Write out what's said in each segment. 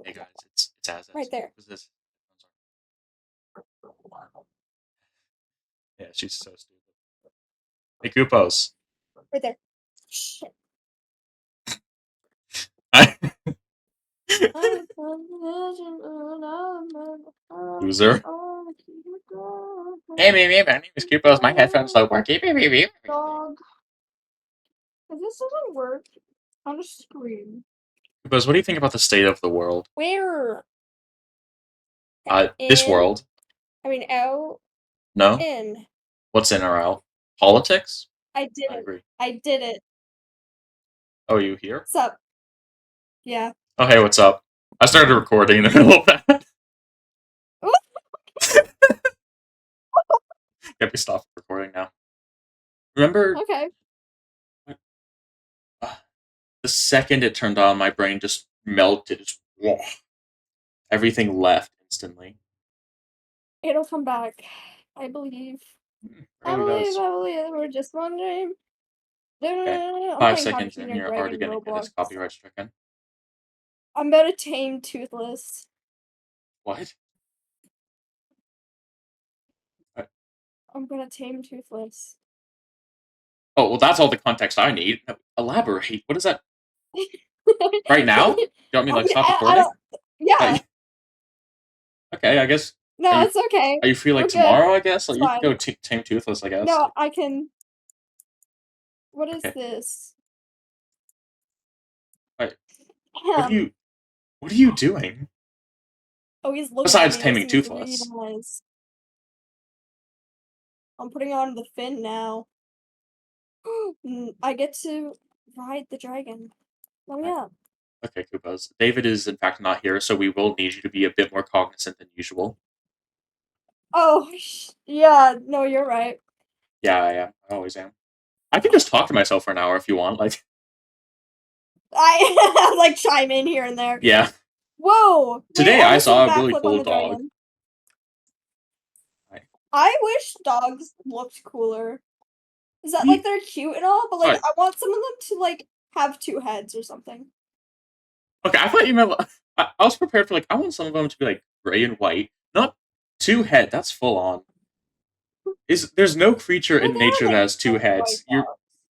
Hey guys, it's Azest. Right there. Who's this? Yeah, she's so stupid. Hey Kupoz. Right there. Shit. Loser. Hey, my name is Kupoz. My headphones don't work. Dog. If this doesn't work, I'll just scream. Kupoz, what do you think about the state of the world? Where? This In? world. I mean, out? No? In. What's in or out? Politics? I did I it. agree. I did it. Oh, are you here? What's up? Yeah. Oh, hey, what's up? I started recording in the middle of that. Yep, we stopped recording now. Remember, Okay. the second it turned on, my brain just melted. Just, everything left instantly. It'll come back. I believe. I Really believe. does. I believe. We're just one dream. Okay. I'm 5 seconds playing in, Computer you're already Dragon going to get us Roblox. copyright stricken. I'm about to tame Toothless. What? I'm gonna tame Toothless. Oh, well, that's all the context I need. Elaborate. What is that? Right now? You want me to, like, stop I recording? don't. Yeah. Okay, I guess. No, it's okay. Are you free, like, We're good. tomorrow, I guess? It's Like, you can fine. go tame Toothless, I guess. No, I can. What is Okay. this? Right. What are Him. you... What are you doing? Oh, he's looking at Besides me with taming some green Toothless. eyes. I'm putting on the fin now. I get to ride the dragon. Oh Right. yeah. Okay, Kupoz. David is, in fact, not here, so we will need you to be a bit more cognizant than usual. Oh, yeah. No, you're right. Yeah, I am. I always am. I can just talk to myself for an hour if you want. Like, I like chime in here and there. yeah. Whoa! Wait, Today oh, I let's do saw the a really backflip on cool the dog. dragon. I wish dogs looked cooler. Is that like they're cute and all, but like Sorry. I want some of them to like have two heads or something. Okay, I thought you meant. I was prepared for, like, I want some of them to be like gray and white, not two head. That's full on. There's no creature Well, in there are nature that like has two gray and white heads. dogs.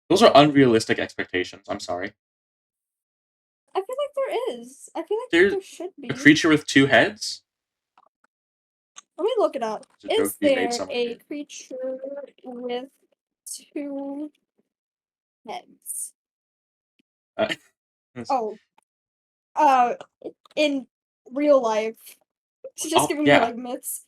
Those are unrealistic expectations. I'm sorry. I feel like there is. I feel like There's there should a be. creature with two heads. Let me look it up. It's a joke Is to be made there someday. a creature with two heads? Uh, Oh, uh, in real life. She's just oh giving me yeah, like myths.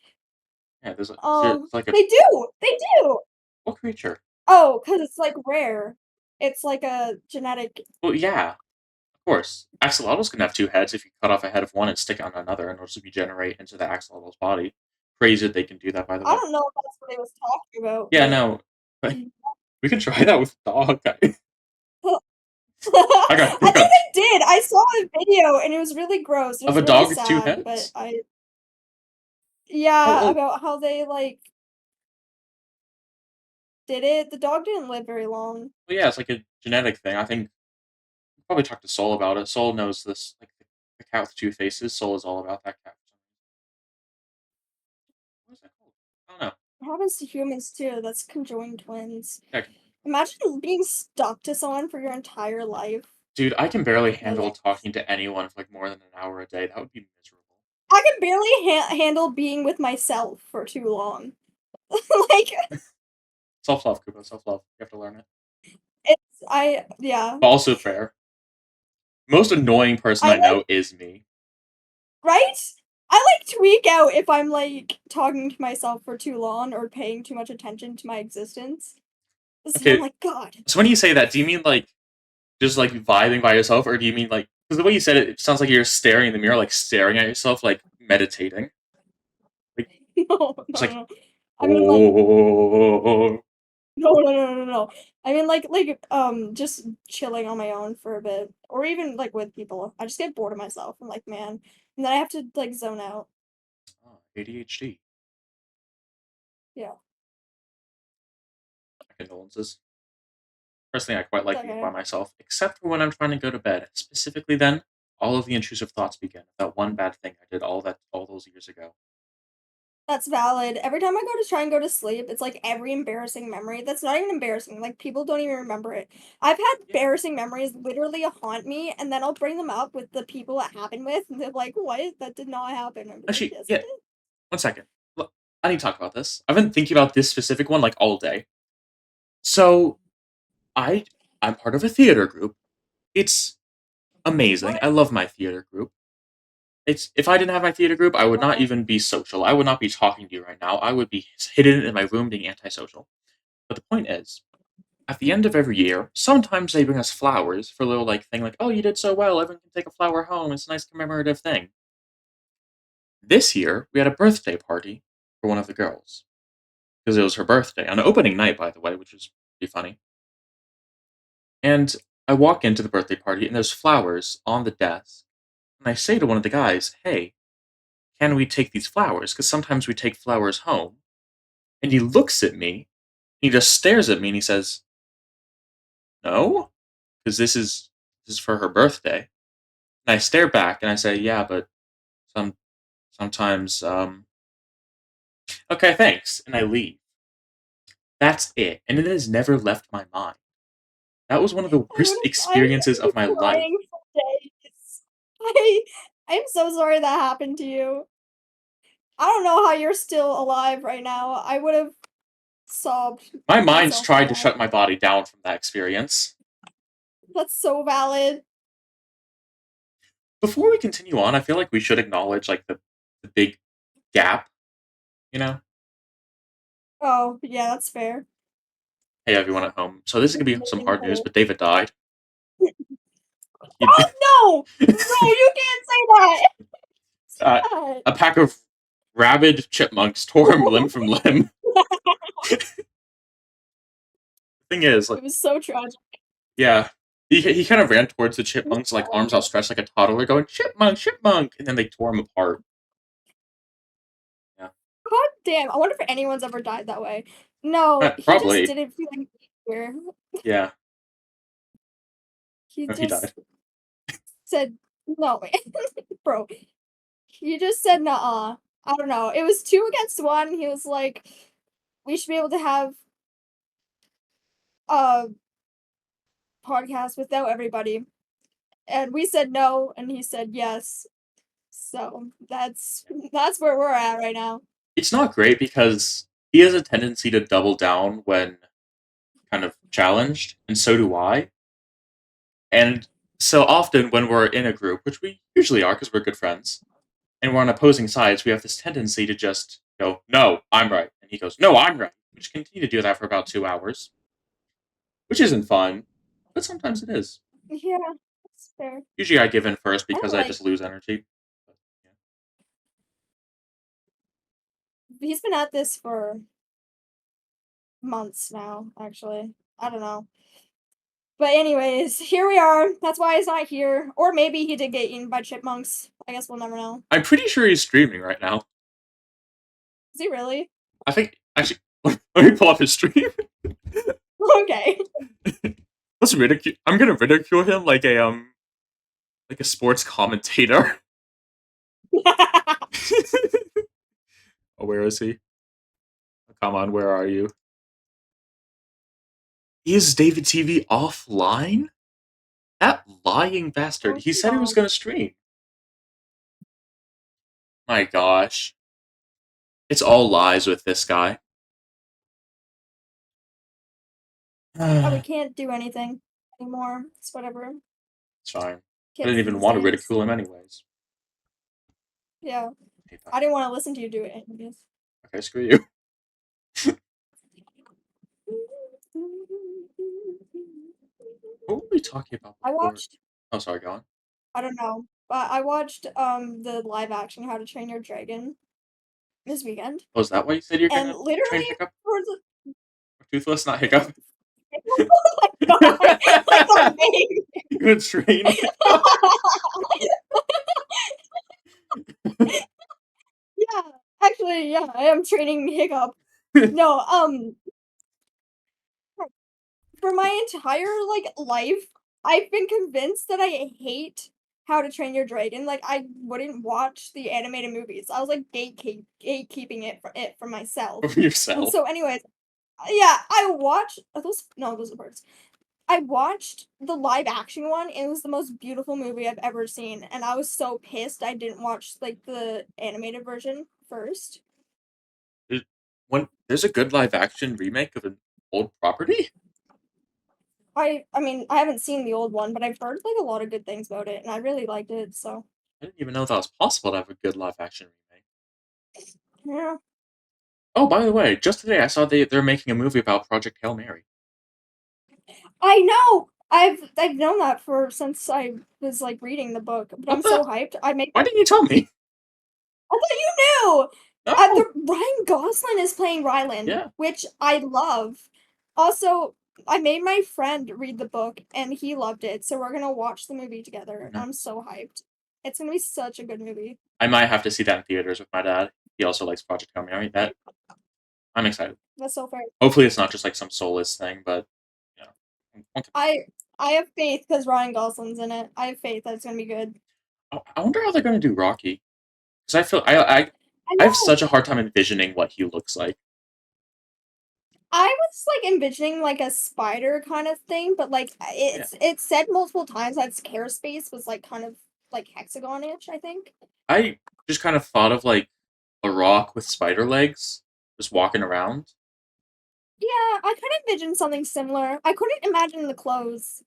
yeah. There's like a They do. They do. what creature? Oh, because it's like rare. It's like a genetic. Well, yeah, of course. Axolotls can have two heads if you cut off a head of one and stick it on another in order to regenerate into the axolotl's body. Crazy that they can do that, by the I way. don't know if that's what I was talking about, Yeah, but no. We can try that with dog. I got, I I think got they did. I saw a video and it was really gross. It of was a really dog with two sad, but heads. Oh, yeah, oh, about how they like did it. The dog didn't live very long. well, yeah, it's like a genetic thing. I think probably talk to Soul about it. Soul knows this. Like the cat with two faces. Soul is all about that cat. What is that called? I don't know. It happens to humans too. That's conjoined twins. Yeah, Imagine being stuck to someone for your entire life. dude, I can barely handle Like, talking to anyone for like more than an hour a day. That would be miserable. I can barely handle being with myself for too long. Like, Self love, Kubo. Self love. You have to learn it. yeah. But also fair. Most annoying person I I like, know is me. right? I like tweak out if I'm like talking to myself for too long or paying too much attention to my existence. So I'm Okay, like, God. so when you say that, do you mean like just like vibing by yourself, or do you mean like because the way you said it, it sounds like you're staring in the mirror, like staring at yourself, like meditating, like No, just no, like no. I mean, like, oh. no. I mean, just chilling on my own for a bit, or even like with people. I just get bored of myself. I'm like, man, and then I have to like zone out. ADHD. Yeah, Condolences. Personally, I quite it's like being by okay. myself, except for when I'm trying to go to bed. Specifically, then all of the intrusive thoughts begin. That one bad thing I did all those years ago. That's valid. Every time I go to try and go to sleep, it's like every embarrassing memory that's not even embarrassing, like, people don't even remember it. I've had Yeah. embarrassing memories literally haunt me, and then I'll bring them up with the people it happened with, and they're like, "What? That did not happen." I'm like, Actually, "Yes, it yeah. did." 1 second. Look, I need to talk about this. I've been thinking about this specific one like all day. So I I'm part of a theater group. It's amazing. What? I love my theater group. It's if I didn't have my theater group, I would not Wow. even be social. I would not be talking to you right now. I would be hidden in my room being antisocial. But the point is, at the end of every year, sometimes they bring us flowers for a little like thing like, "Oh, you did so well. Everyone can take a flower home. It's a nice commemorative thing." This year, we had a birthday party for one of the girls because it was her birthday on opening night, by the way, which was pretty funny. And I walk into the birthday party and there's flowers on the desk. And I say to one of the guys, "Hey, can we take these flowers? Because sometimes we take flowers home." And he looks at me, he just stares at me and he says, "No, because this is for her birthday." And I stare back and I say, "Yeah, but some sometimes okay, thanks." And I leave. That's it. And it has never left my mind. That was one of the worst I would experiences be of my life. crying for days. I I'm so sorry that happened to you. I don't know how you're still alive right now. I would've sobbed My mind's myself to tried to death. shut my body down from that experience. That's so valid. Before we continue on, I feel like we should acknowledge like the big gap, you know? Oh, yeah, that's fair. Hey everyone at home. So this is gonna be some Living hard news, hole. but David died. He, Oh, no! No, you can't say that! uh, Say a pack of rabid chipmunks tore him limb from limb. that. Thing is, like, It was so tragic. yeah, he kind of ran towards the It was chipmunks, like arms tragic. outstretched like a toddler, going chipmunk, chipmunk, and then they tore him apart. Yeah, God damn, I wonder if anyone's ever died that way. No, he just probably. didn't feel like here. Yeah, He no, he died. just said, "No, man." Bro, he just said, "Nuh-uh." I don't know, it was 2 against 1, he was like, "We should be able to have a podcast without everybody," and we said, "No," and he said, "Yes." So, that's where we're at right now. It's not great because he has a tendency to double down when kind of challenged, and so do I. And so often when we're in a group, which we usually are because we're good friends, and we're on opposing sides, we have this tendency to just go, "No, I'm right," and he goes, "No, I'm right." We just continue to do that for about 2 hours, which isn't fun, but sometimes it is. Yeah, that's fair. Usually I give in first I because don't I like just lose energy. But, yeah. he's been at this for months now, actually. I don't know. But anyways, here we are. That's why he's not here. Or maybe he did get eaten by chipmunks. I guess we'll never know. I'm pretty sure he's streaming right now. Is he really? I think actually, let me pull up his stream. Okay. Let's ridicule. I'm gonna ridicule him like a sports commentator. Oh, where is he? Come on, where are you? Is David TV offline? That lying bastard. Oh He said he was god. gonna stream. My gosh. It's all lies with this guy. Yeah, we It's can't do anything anymore. It's whatever. fine. I didn't Kids even these want to days. ridicule him anyways. Yeah. Hate that I guy. didn't want to listen to you do it anyways. Okay, screw you. What were we talking about I before? watched Oh, sorry, go on. I don't know, but I watched the live action How to Train Your Dragon this weekend. Oh, is that why you said you're And gonna train literally Hiccup? for the Or Toothless, not Hiccup? oh my god, like the name. You're gonna train Hiccup? Yeah, actually, yeah, I am training Hiccup. No, for my entire, like, life, I've been convinced that I hate How to Train Your Dragon. Like I wouldn't watch the animated movies. I was like gatekeeping it for myself. For And yourself. so, anyways, yeah, I watched those are birds. I watched the live action one. And it was the most beautiful movie I've ever seen, and I was so pissed I didn't watch like the animated version first. There's, there's a good live action remake of an old property. I mean, I haven't seen the old one, but I've heard like a lot of good things about it, and I really liked it. So I didn't even know that was possible to have a good live action remake. yeah, Oh, by the way, just today I saw they're making a movie about Project Hail Mary. I know. I've known that for since I was like reading the book, but What I'm the? so hyped. I made Why didn't you tell me? I thought you knew. No. Ryan Gosling is playing Ryland, Yeah. which I love. Also, I made my friend read the book, and he loved it. So we're gonna watch the movie together. Mhm. I'm so hyped. It's gonna be such a good movie. I might have to see that in theaters with my dad. He also likes Project Hail Mary. That I'm excited. That's so fair. Hopefully, it's not just like some soulless thing, but you know, one can hope. I have faith because Ryan Gosling's in it. I have faith that it's gonna be good. I wonder how they're going to do Rocky because I feel I I have know. such a hard time envisioning what he looks like. I was like envisioning like a spider kind of thing, but like Yeah, it's said multiple times that Care Space was like kind of like hexagon-ish, I think. I just kind of thought of like a rock with spider legs just walking around. Yeah, I could envision something similar. I couldn't imagine the clothes.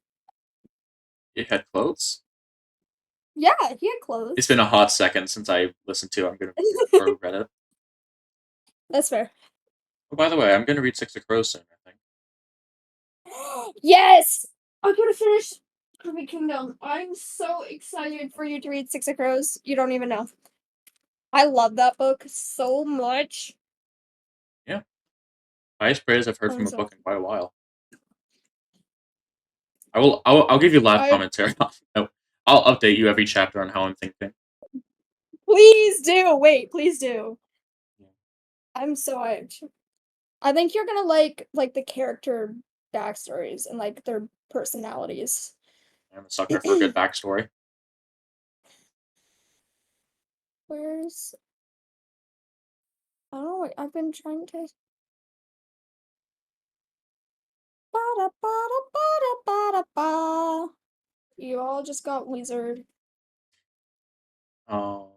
It had clothes. Yeah, he had It's clothes. been a hot second since I listened to I'm gonna be here or read it. That's fair. Oh, by the way, I'm gonna read Six of Crows soon. I think. Yes! I'm gonna finish Kirby Kingdom. I'm so excited for you to read Six of Crows. You don't even know. I love that book so much. Yeah, highest praise I've heard I'm from a so book in quite a while. I'll give you live I commentary. I'll update you every chapter on how I'm thinking. please do. Wait, please do. Yeah, I'm so hyped. I think you're gonna like the character backstories and like their personalities. I'm a sucker for a good backstory. Where's I don't know. I've been trying to. Ba-da, ba-da, ba-da, ba-da, ba. You all just got wizard. Oh,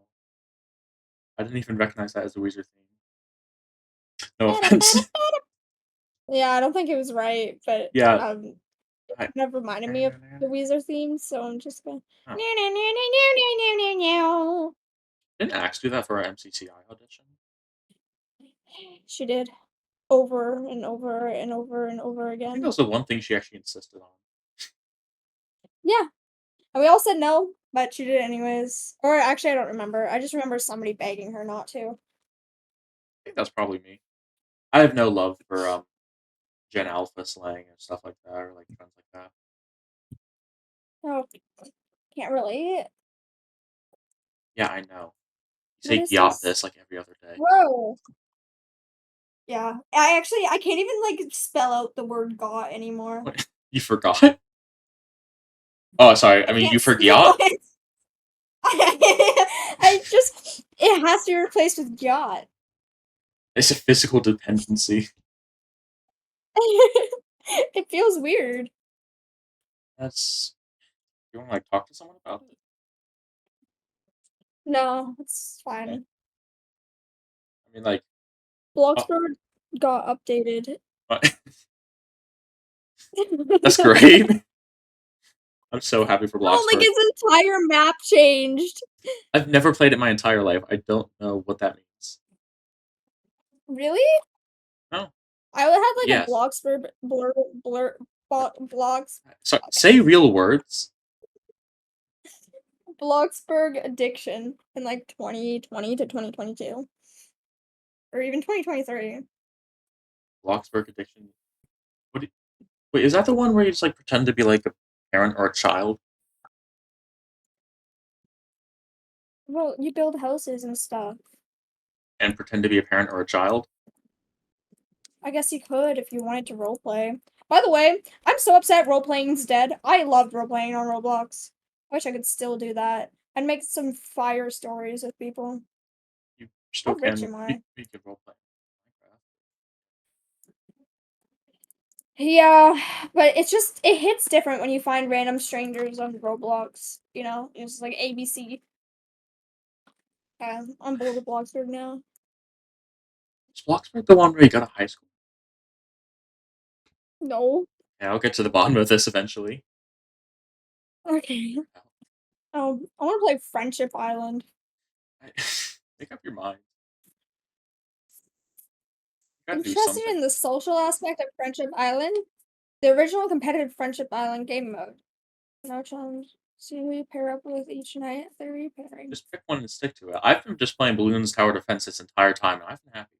I didn't even recognize that as the Weezer theme. No Ba-da, ba-da, offense. ba-da. Yeah, I don't think it was right, but Yeah. it I, kind of reminded me of the Weezer theme, so I'm just going. oh, Meow, meow, meow, meow, meow, meow, meow, meow. didn't Axe do that for our MCCI audition? She did over and over and over and over I think that again. was the one thing she actually insisted on. Yeah, and we all said no, but she did it anyways. Or actually, I don't remember. I just remember somebody begging her not to. I think that's probably me. I have no love for Gen Alpha slang and stuff like that, or like trends like that. Oh, can't relate. Yeah, I know. You What say is yacht this? this like every other day. Bro. Yeah, I can't even like spell out the word "got" anymore. What? You forgot? Oh, sorry. I I mean, you can't spell forgot? it. I just it has to be replaced with "got." It's a physical dependency. It feels weird. That's. You want to like talk to someone about it? No, it's Okay. fine. I mean, like, oh, Bloxburg got updated. what? That's great. I'm so happy for Oh, like Bloxburg. its entire map changed. I've never played it my entire life. I don't know what that means. Really? No. I would have like a Yes. Bloxburg blogs So say real words. Bloxburg addiction in like 2020 to 2022 or even 2023. Bloxburg addiction. What? Wait, is that the one where you just like pretend to be like a parent or a child Well, you build houses and stuff. and pretend to be a parent or a child? I guess you could if you wanted to roleplay. By the way, I'm so upset roleplaying's dead. I loved roleplaying on Roblox. I wish I could still do that. I'd make some fire stories with people. You still How rich can. am You, I? you can roleplay Minecraft. Yeah, but it hits different when you find random strangers on Roblox. You know, it's like ABC. I'm bored of Bloxburg now. Is Bloxburg the one where you go to high school? No. Yeah, I'll get to the bottom of this eventually. Okay. I want to play Friendship Island. Make up your mind. You gotta do Interested something. in the social aspect of Friendship Island? The original competitive Friendship Island game mode. No challenge. See who you pair up with each night. They're repairing. Just pick one and stick to it. I've been just playing Balloons Tower Defense this entire time, and I've been happy.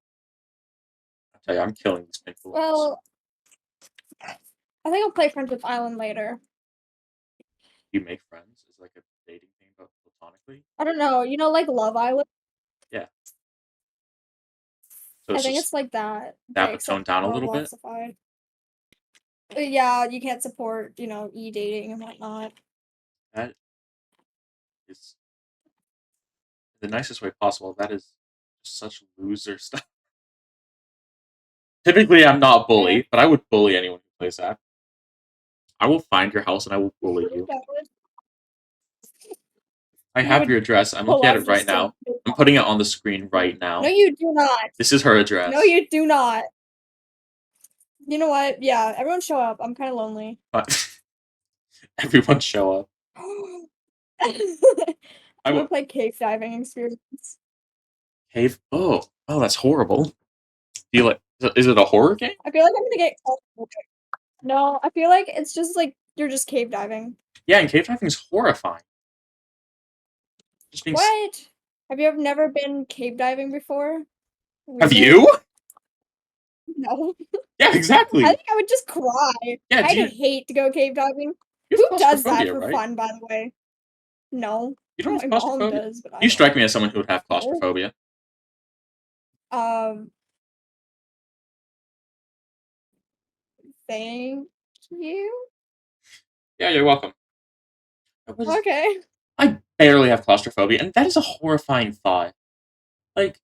I tell you, I'm killing these pink balloons. Well, I think I'll play Friendship Island later. You make friends is like a dating thing, but platonically. I don't know. You know, like Love Island? Yeah. So I it's think just it's like that, but that, but toned except down a little bit. Robloxified. Yeah, you can't support, e-dating and whatnot. That is the nicest way possible. That is just such loser stuff. Typically, I'm not a Fair. bully, but I would bully anyone who plays that. I will find your house and I will bully you. I You have would your address. I'm pull looking at up it right just to now. I'm putting it on the screen right No, now. you do not. This is her No, address. you do not. You know what? Yeah, everyone show up. I'm kind of lonely. But everyone show up. I I want to will. play cave diving experience. Cave. Oh, that's horrible. Do you like? Is it a horror game? I feel like I'm gonna get claustrophobic. No, I feel like it's just like you're just cave diving. Yeah, and cave diving is horrifying. Just being. What? Have you ever never been cave diving before? Have Weirdo. you? No. Yeah, I exactly. think I would just cry. Yeah. I'd Do hate to go cave diving. you have Who does that claustrophobia? for Right? fun, by the way? No. You don't have My mom claustrophobia? does, but I You don't. strike me as someone who would have No. claustrophobia. Um, thank you. Yeah, you're welcome. What is, Okay. I barely have claustrophobia, and that is a horrifying thought. Like,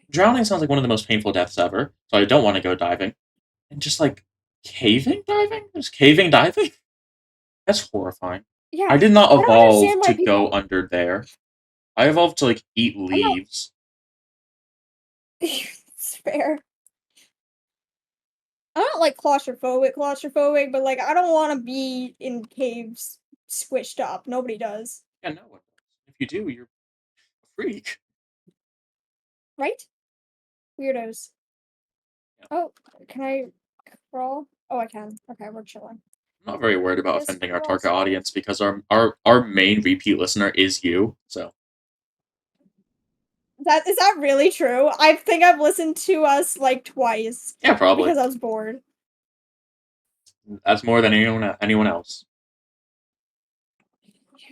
drowning sounds like one of the most painful deaths ever, so I don't want to go diving. And just like caving diving? Just caving diving? That's horrifying. Yeah. I did not I don't evolve understand to why go people. under there. I evolved to like eat I'm not. leaves. It's fair. I'm not like claustrophobic, but like I don't want to be in caves squished up. Nobody does, Yeah, no one does. If you do, you're a freak. right? Weirdos. Yeah. Oh, can I crawl? Oh, I can. Okay, we're chilling. I'm not very worried about Yes, offending our crawl target space. audience because our main repeat listener is you. So That is that really true? I think I've listened to us like twice yeah, probably. because I was bored. That's more than anyone else.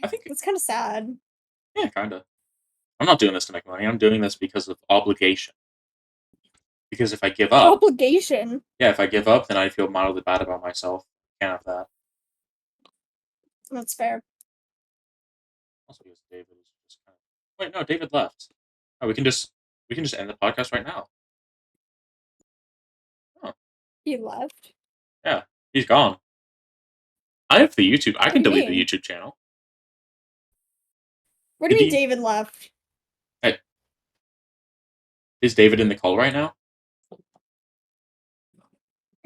I think It's kind of sad. yeah, kinda. I'm not doing this to make money. I'm doing this because of obligation. Because if I give up, Obligation. yeah, if I give up, then I feel mildly bad about myself. Can't have that. That's fair. Also, because David is just kind of. Wait, no, David left. Oh, we can just end the podcast right now. Oh, He left. yeah, he's gone. I have the YouTube. I What do can you delete the mean? YouTube channel. What do Did you mean he? David left? Hey, is David in the call right now?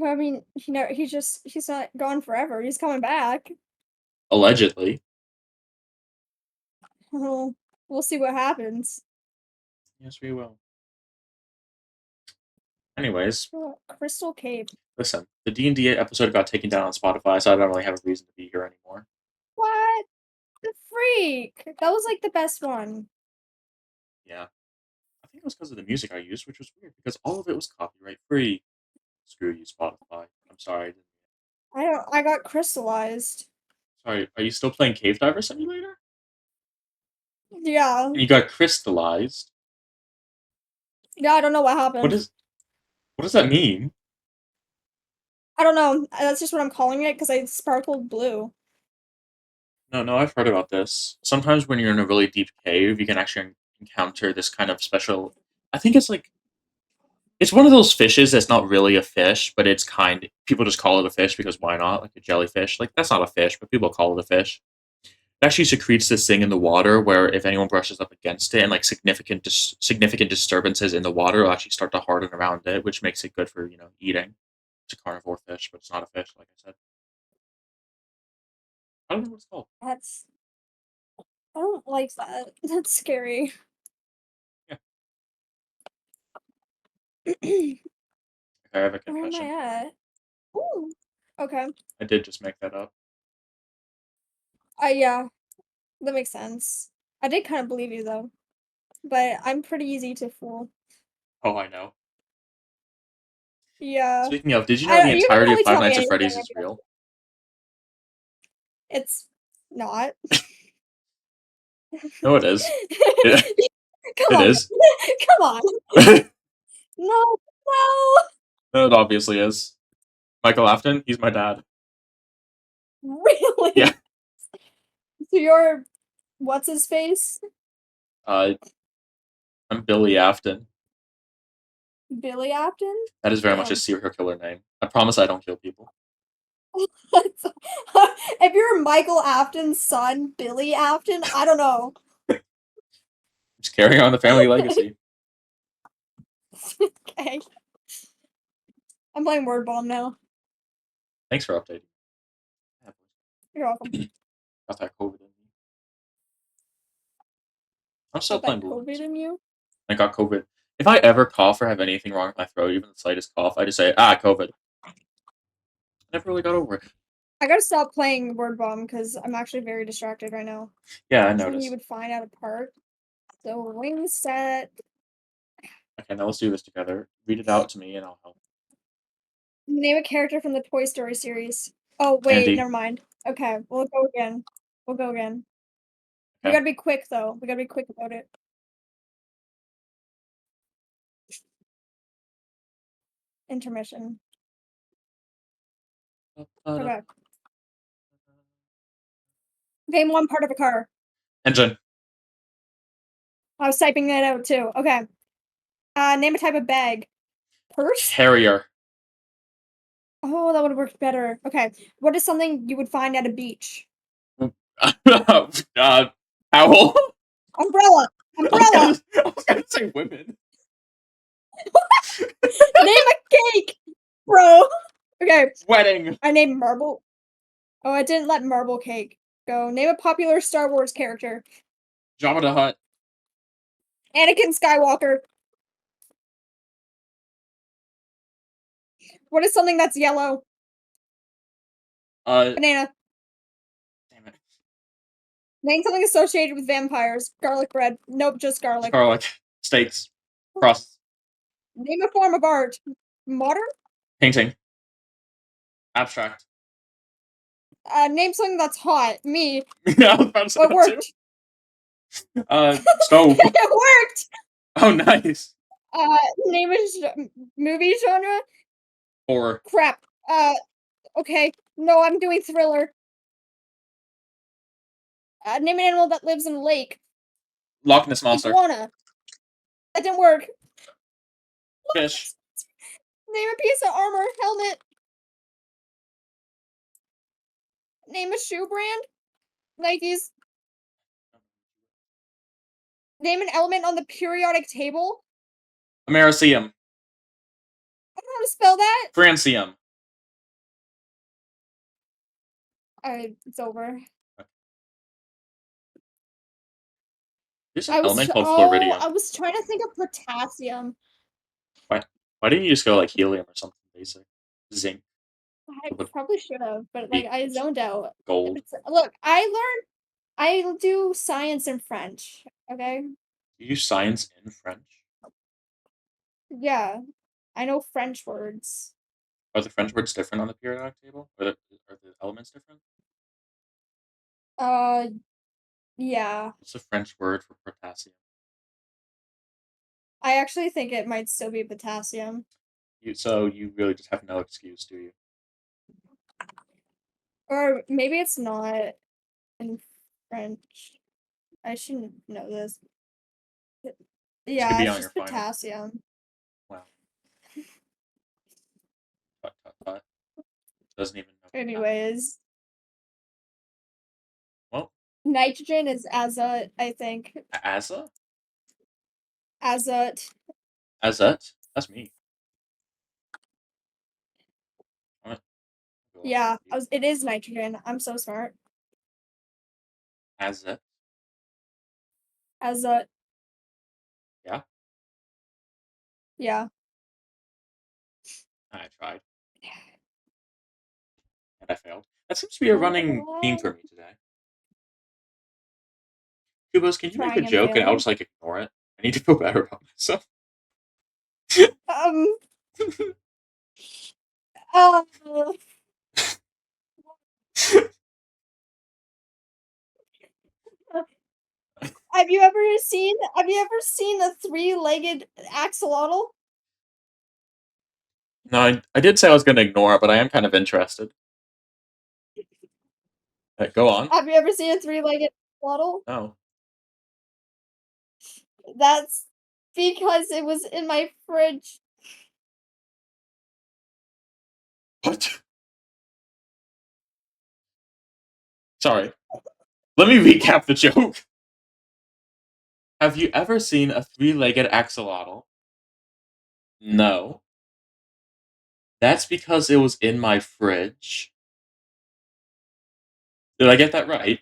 I mean, he's not gone forever. He's coming back. Allegedly. Well, we'll see what happens. Yes, we will. Anyways, Oh, Crystal Cave. listen. The D&D episode got taken down on Spotify, so I don't really have a reason to be here anymore. What the freak? That was like the best one. Yeah. I think it was because of the music I used, which was weird because all of it was copyright free. Screw you, Spotify. I'm sorry. I got crystallized. Sorry, are you still playing Cave Diver Simulator? Yeah. And you got crystallized. Yeah, I don't know what What happened. is? What does that mean? I don't know. That's just what I'm calling it because I sparkled blue. No, no, I've heard about this. Sometimes when you're in a really deep cave, you can actually encounter this kind of special. I think it's like it's one of those fishes that's not really a fish, but it's kind. People just call it a fish because why not? Like a jellyfish. Like that's not a fish, but people call it a fish. It actually secretes this thing in the water where if anyone brushes up against it and like significant disturbances in the water will actually start to harden around it, which makes it good for eating. It's a carnivore fish, but it's not a fish, like I said. I don't know what it's called. That's I don't like that. That's scary. Yeah, Where I have a am I confession. at? Ooh. Okay. I did just make that up. Yeah, that makes sense. I did kind of believe you though, but I'm pretty easy to fool. Oh, I know. Yeah. Speaking of, did you know I the you can entirety of really Five tell me Nights at anything. Freddy's is real? It's not. No, it is. It, Come it on. is. Come on. No, No, no. it obviously is. Michael Afton, he's my dad. Yeah. Really? So you're what's his face? Uh, I'm Billy Afton. Billy Afton? That is very much a Damn. serial killer name. I promise I don't kill people. If you're Michael Afton's son, Billy Afton, I don't know. Just carrying on the family legacy. Okay. I'm playing Word Bomb now. Thanks for updating. You're welcome. Got that COVID in me. I'm still Got playing that Blue COVID Ones. in you? I got COVID. If I ever cough or have anything wrong with my throat, even the slightest cough, I just say, COVID. I never really got over it. I gotta stop playing Word Bomb because I'm actually very distracted right now. Yeah, I Something you noticed. would find at a park. So ring set. Okay, now let's do this together. Read it out to me and I'll help. Name a character from the Toy Story series. Oh wait, Andy. never mind. Okay, we'll go again. We'll go again. We Okay. gotta be quick though. We gotta be quick about it. Intermission. Okay. Name one part of a car. Engine. I was typing that out too. Okay. Name a type of bag. Purse? Carrier. Oh, that would have worked better. Okay. What is something you would find at a beach? Owl. Umbrella. Umbrella. I was gonna say women. Name a cake, bro. Okay. Wedding. I named marble. Oh, I didn't let marble cake go. Name a popular Star Wars character. Jabba the Hutt. Anakin Skywalker. What is something that's yellow? Uh, Banana. damn it. Name something associated with vampires. Garlic bread. Nope, just garlic. Garlic. Steaks. Crust. Name a form of art. Modern? Painting. Abstract. Name something that's hot. Me. Yeah, I was about to say Oh, it that too. worked. Stove. It worked. Oh, nice. Name a movie genre. Horror. Crap. Okay. No, I'm doing thriller. Name an animal that lives in a lake. Loch Ness Monster. Iguana. That didn't work. Fish. Name a piece of armor. Helmet. Name a shoe brand. Nikes. Name an element on the periodic table. Americium. I don't know how to spell that. Francium. It's over. There's an element called fluoridium. I was trying to think of potassium. Why? Why didn't you just go like helium or something basic? Zinc. I It would probably should have, but like be I zoned out. gold. Look, I do science and French. Okay? You use science in French. Yeah. I know French words. Are the French words different on the periodic table? Are the elements different? Uh yeah. What's the French word for potassium? I actually think it might still be potassium. So you really just have no excuse, do you? Or maybe it's not. in French? I shouldn't know this. This could Yeah, be it's on your just final. potassium. Wow. Tut, tut, tut. Doesn't even know potassium. Anyways, Well, nitrogen is azot, I think. Asa? Azot. Azet? That's me. I'm gonna go off Yeah, Wikipedia. it is nitrogen. I'm so smart. Azet? Azot. Yeah, I tried. And I failed. That seems to be a running theme Yeah. for me today. Kubos, can you make a Trying and joke and I'll failing. just like ignore it? I need to feel better about myself. Um, uh, have you ever seen a three-legged axolotl? No, I did say I was going to ignore it, but I am kind of interested. Go on. Have you ever seen a three-legged axolotl? No. That's because it was in my fridge. What? Sorry. Let me recap the joke. Have you ever seen a three-legged axolotl? No. That's because it was in my fridge. Did I get that right?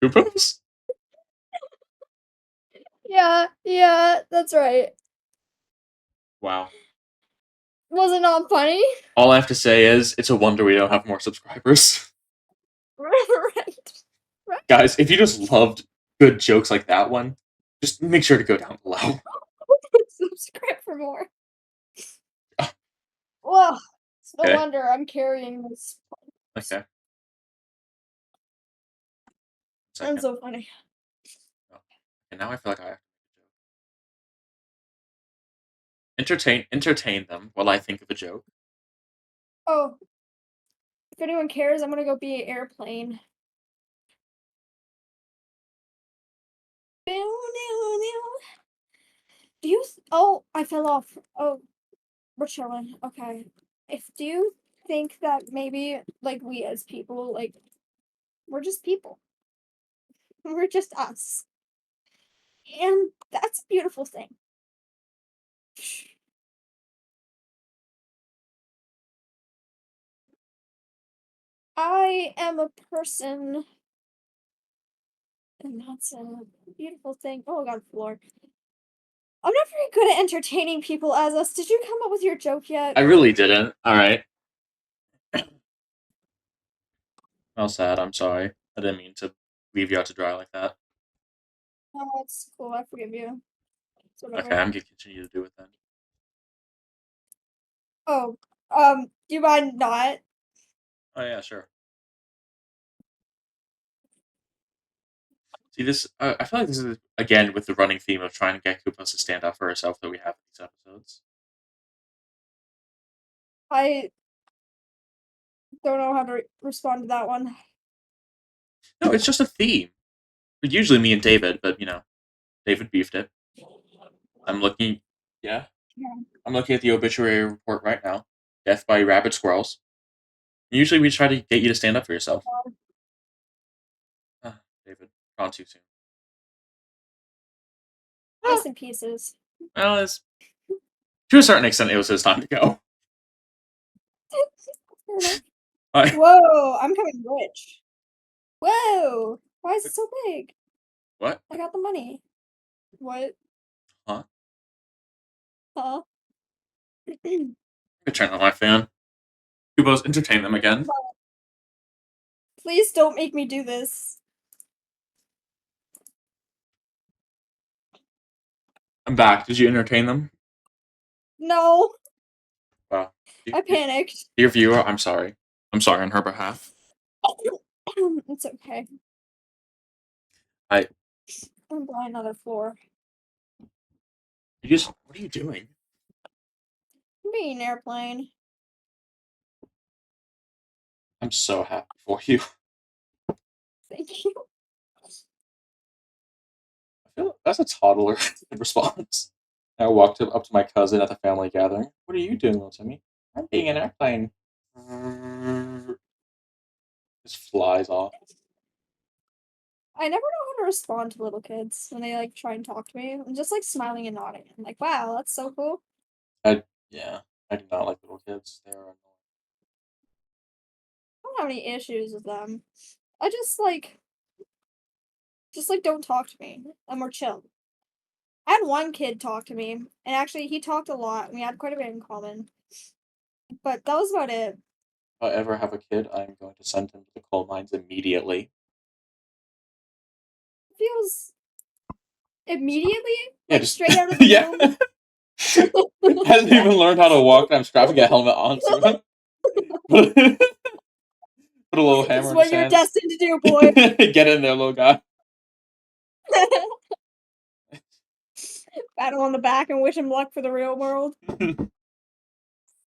Kupos? Yeah, that's right. Wow. Was it not funny? All I have to say is, it's a wonder we don't have more subscribers. Right. Right. Guys, if you just loved good jokes like that one, just make sure to go down below. Subscribe for more. Well, it's no Okay. wonder I'm carrying this. Okay. I'm Second. so funny. Oh. And now I feel like I have to entertain them while I think of a joke. Oh, if anyone cares, I'm gonna go be an airplane. Do you? Oh, I fell off. Oh, we're chilling. Okay. If do you think that maybe like we as people, like we're just people. We're just us. And that's a beautiful thing. I am a person, and that's a beautiful thing. Oh, I got a floor. I'm not very good at entertaining people as us. Did you come up with your joke yet? I really didn't. Alright. How sad. I'm sorry. I didn't mean to leave you out to dry like that. No, it's cool. I forgive you. It's Okay, whatever. I'm gonna continue to do it then. Oh, do you mind not? Oh, yeah, sure. See, this. I feel like this is, again, with the running theme of trying to get Kupos to stand up for herself that we have in these episodes. I don't know how to respond to that one. No, it's just a theme. Usually me and David, but, David beefed it. I'm looking. Yeah? Yeah. I'm looking at the obituary report right now. Death by rabid squirrels. Usually we try to get you to stand up for yourself. Ah, David, gone too soon. Ah, Rest in pieces. well, to a certain extent, it was his time to go. Fair enough. I, Whoa, I'm coming rich. Whoa, why is it so big? what? I got the money. What? Huh? Huh? I could turn on my fan. Kubo's entertain them again. Please don't make me do this. I'm back. Did you entertain them? No, Wow. I panicked. Dear viewer, I'm sorry. I'm sorry on her behalf. It's okay. I. I'm buying another floor. What are you doing? I'm being an airplane. I'm so happy for you. Thank you. I feel like that's a toddler response. I walked up to my cousin at the family gathering. What are you doing, little Timmy? I'm being an airplane. Just flies off. I never know how to respond to little kids when they like try and talk to me. I'm just like smiling and nodding. I'm like, wow, that's so cool. I yeah. I do not like little kids. They are annoying. I don't have any issues with them. I just like don't talk to me. I'm more chill. I had one kid talk to me, and actually he talked a lot. We had quite a bit in common, but that was about it. If I ever have a kid, I'm going to send him to the coal mines immediately. Feels immediately Yeah, like just straight out of the yeah. womb. Hasn't even learned how to walk, and I'm strapping a helmet onto him. Put a little This hammer is in his what you're hands. destined to do, boy. Get in there, little guy. Pat him on the back and wish him luck for the real world.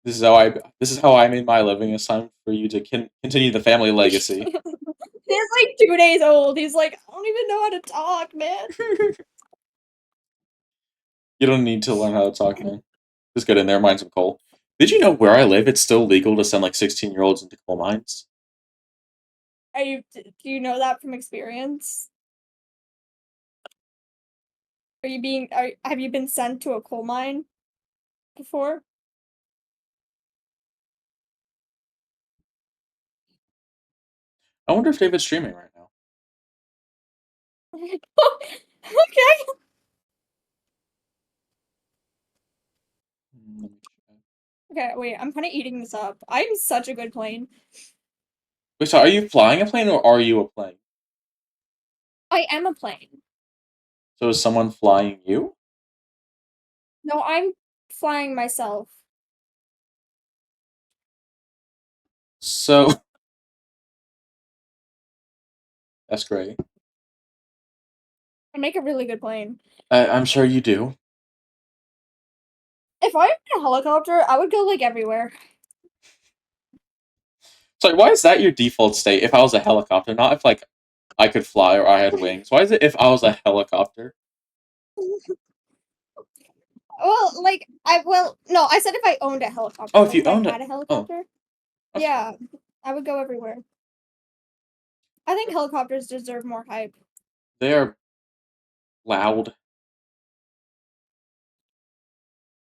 This is how I. This is how I made my living. It's time for you to continue the family legacy. He's like 2 days old. He's like, I don't even know how to talk, man. You don't need to learn how to talk, man. Just get in there, mine some coal. Did you know where I live? It's still legal to send like 16-year-olds into coal mines. Do you know that from experience? Have you been sent to a coal mine before? I wonder if David's streaming right now. Okay. Let me check. Okay, wait, I'm kind of eating this up. I'm such a good plane. Wait, so are you flying a plane or are you a plane? I am a plane. So is someone flying you? No, I'm flying myself. So that's great. I make a really good plane. I'm sure you do. If I had a helicopter, I would go like everywhere. So why is that your default state? If I was a helicopter, not if like I could fly or I had wings. Why is it if I was a helicopter? Well, no, I said if I owned a Oh, helicopter, if like you if I owned had it. a Oh, helicopter. that's fair. Yeah, I would go everywhere. I think helicopters deserve more hype. They are loud.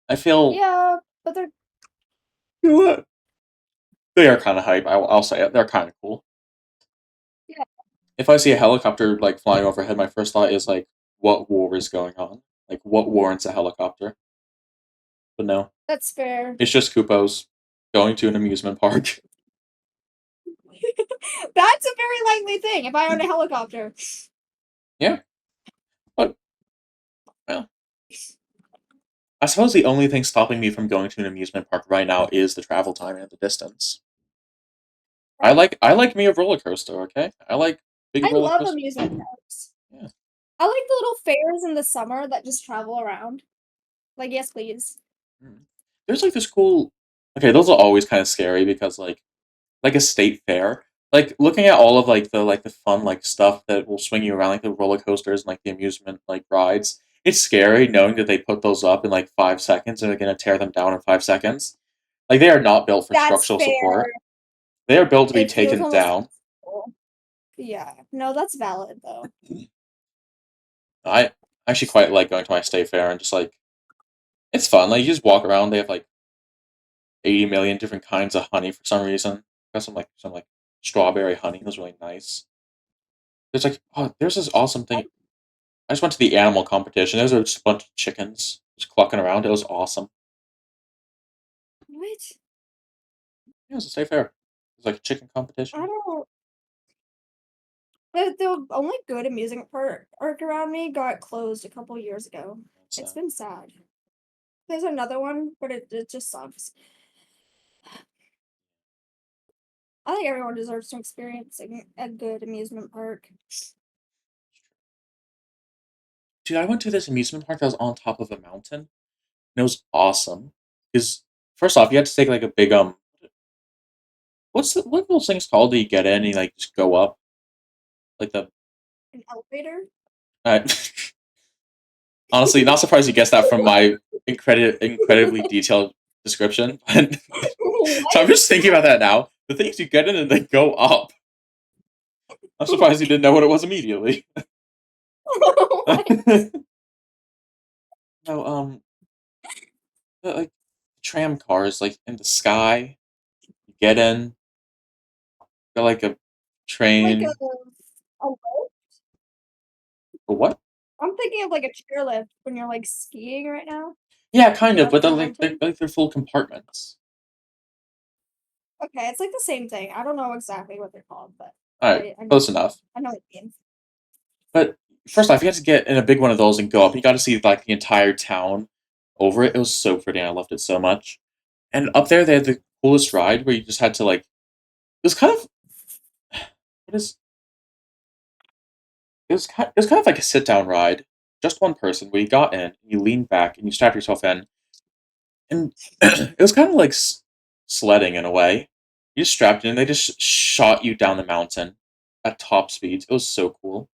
I feel. Yeah, but they're You know what? They are kind of hype. I'll say it. They're kind of cool. yeah, If I see a helicopter like flying overhead, my first thought is like, what war is going on? Like, what warrants a helicopter? But no, that's fair. it's just Kupoz going to an amusement park. That's a very likely thing if I owned a helicopter. Yeah, but well, I suppose the only thing stopping me from going to an amusement park right now is the travel time and the distance. Right. I like me a roller coaster. Okay, I like big I roller love coasters. amusement parks. Yeah. I like the little fairs in the summer that just travel around. Like, yes, please. Mm. There's like this cool. Okay, those are always kind of scary because like a state fair. Like looking at all of like the fun like stuff that will swing you around like the roller coasters and like the amusement like rides. It's scary knowing that they put those up in like 5 seconds and they're gonna tear them down in 5 seconds. Like they are not built for That's structural support. fair. They are built to be It feels taken almost down. impossible. Yeah. No, that's valid though. I actually quite like going to my state fair and just like it's fun. Like you just walk around. They have like 80 million different kinds of honey for some reason. Got some like strawberry honey. It was really nice. There's like oh, there's this awesome thing. I just went to the animal competition. There was just a bunch of chickens just clucking around. It was awesome. What? Yeah, it was a state fair. It was like a chicken I competition. don't. The only good amusement park around me got closed a couple years ago. It's, It's been sad. There's another one, but it just sucks. I think everyone deserves to experience a good amusement park. dude, I went to this amusement park that was on top of a mountain. And it was awesome. Because first off, you had to take like a big what are those things called that you get in and you like just go up like the An elevator? uh, honestly not surprised you guessed that from my incredibly detailed description. So I'm What? just thinking about that now. The things you get in and they go up. I'm surprised you didn't know what it was immediately. What? No, like tram cars, like in the sky. You get in, got like a Like train. a Or what? I'm thinking of like a chairlift when you're like skiing right now. Yeah, Like kind you're of, up but in the they're mountain. like they're full compartments. Okay, it's like the same thing. I don't know exactly what they're called, but All right, I close enough. know what you mean. But first off, you had to get in a big one of those and go up. You got to see like the entire town over it. It was so pretty. I loved it so much. And up there, they had the coolest ride where you just had to like. It was kind of what is it was kind of like a sit down ride, just one person. Where you got in, you leaned back, and you strapped yourself in, and it was kind of like sledding in a way. You just strapped in, and they just shot you down the mountain at top speeds. It was so cool.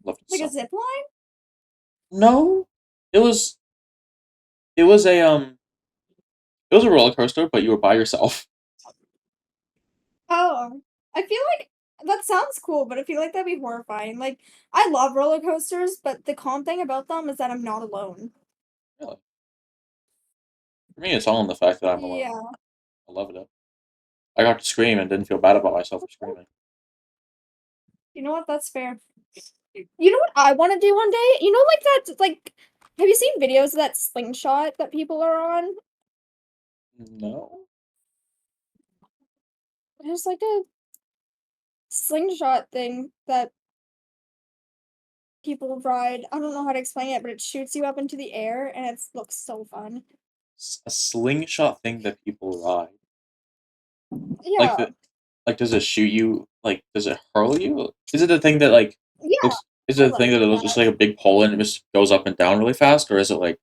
Loved it Like a so much. zip line? No, it was it was a it was a roller coaster, but you were by yourself. Oh, I feel like that sounds cool, but I feel like that'd be horrifying. Like I love roller coasters, but the calm thing about them is that I'm not alone. Really. For me, it's all in the fact that I'm alone. Yeah. I loved it. I got to scream and didn't feel bad about myself for screaming. You know what? That's fair. You know what I want to do one day? You know, like that, like, have you seen videos of that slingshot that people are on? No. There's like a slingshot thing that people ride. I don't know how to explain it, but it shoots you up into the air and it looks so fun. A slingshot thing that people ride. Like Yeah. the like does it shoot you like does it hurl you? Is it the thing that like Yeah, looks is it I the love thing that it it like looks just that. like a big pole and it just goes up and down really fast, or is it like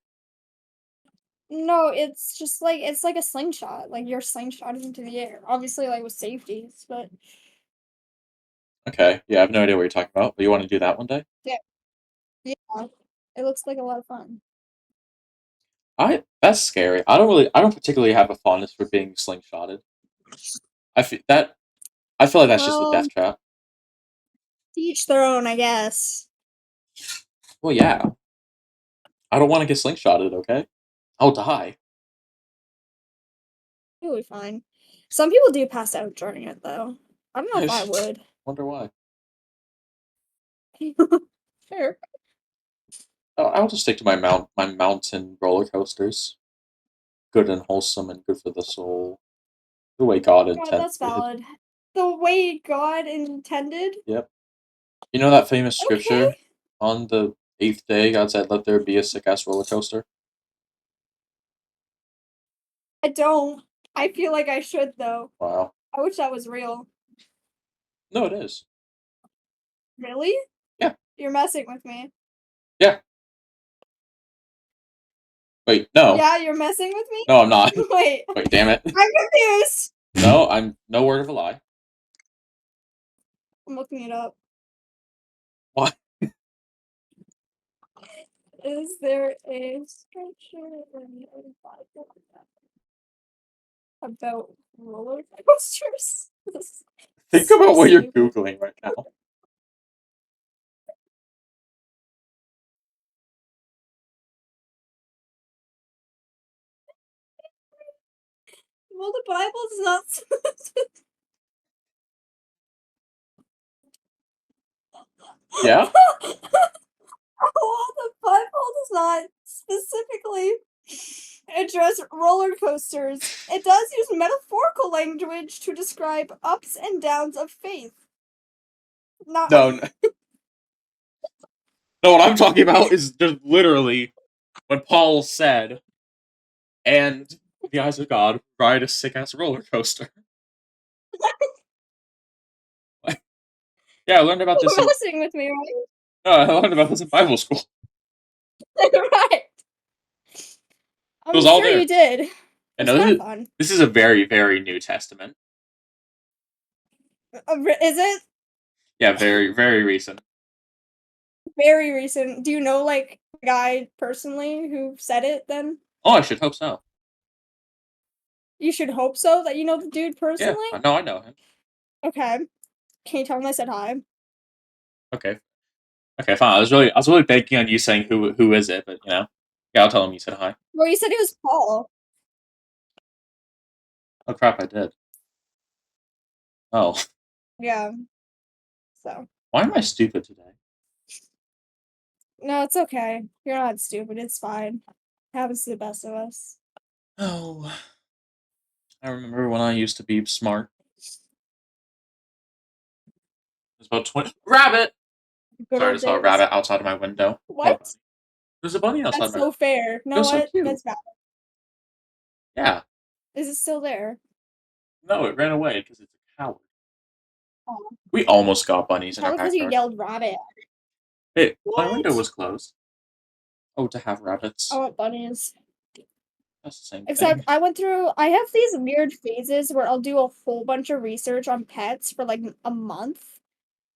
No, it's just like it's like a slingshot. Like you're slingshotted into the air. Obviously, like with safeties, but okay, yeah, I have no idea what you're talking about, but you want to do that one day? yeah, yeah, it looks like a lot of fun. I that's scary. I don't particularly have a fondness for being slingshotted. I feel like that's just a Well, death trap. to each their own, I guess. Well, yeah, I don't want to get slingshotted. Okay, I'll die. You'll be fine. Some people do pass out during it, though. I don't know I if I would. wonder why. Fair. I'll just stick to my mountain roller coasters. Good and wholesome and good for the soul. The way God Yeah, that's intended. valid. The way God intended. Yep. You know that famous Okay. scripture on the eighth day, God said, "Let there be a sick ass roller coaster." I don't. I feel like I should, though. Wow. I wish that was real. No, it is. Really? Yeah. You're messing with me. Yeah. Wait, no. Yeah, you're messing with me? No, I'm not. Wait. Wait, damn it. I'm confused. No, I'm no word of a lie. I'm looking it up. What? Is there a scripture in the Bible about roller coasters? Think So about what you're stupid. googling right now. Well, the Bible does not. Yeah. Well, the Bible does not specifically address roller coasters. It does use metaphorical language to describe ups and downs of faith. Not. No, no. No, what I'm talking about is just literally when Paul said, "And in the eyes of God, ride a sick ass roller coaster." Yeah, I learned about this You're in messing with me, I learned about this in Bible school. right? Right. It was I'm all sure you there. did. And It's no, kind of fun. this is a very very New Testament. Is it Yeah, very, very recent. very recent? Do you know like the guy personally who said it? Then Oh, I should hope so. you should hope so that you know the dude Yeah, personally. no, I know him. Okay, can you tell him I said hi? Okay, okay, fine. I was really banking on you saying who is it, but yeah, I'll tell him you said hi. Well, you said it was Paul. Oh crap, I did. Oh, Yeah. So why am I stupid today? no, it's okay. You're not stupid. It's fine. Happens to the best of us. Oh, I remember when I used to be smart. It was about 20. Rabbit! Good Sorry, I old just saw a days. rabbit outside of my window. Poor bunny. What? There's a bunny outside That's my window. so fair. It Know was so what? cute. That's valid. Yeah. Is it still there? No, it ran away because it's a coward. Oh, We almost got bunnies in our probably because you backyard. yelled rabbit. Hey, my window What? was closed. Oh, to have I rabbits. want bunnies. That's the same Except thing. I have these weird phases where I'll do a whole bunch of research on pets for like a month.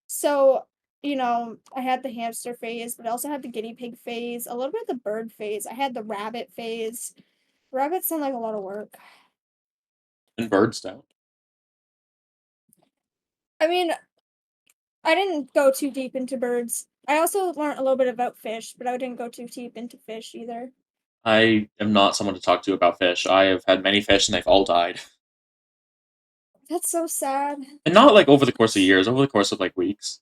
So, I had the hamster phase, but I also had the guinea pig phase, a little bit of the bird phase. I had the rabbit phase. Rabbits sound like a lot of work. And birds don't. I mean, I didn't go too deep into birds. I also learned a little bit about fish, but I didn't go too deep into fish either. I am not someone to talk to about fish. I have had many fish and they've all died. That's so sad. And not like over the course of years, over the course of like weeks.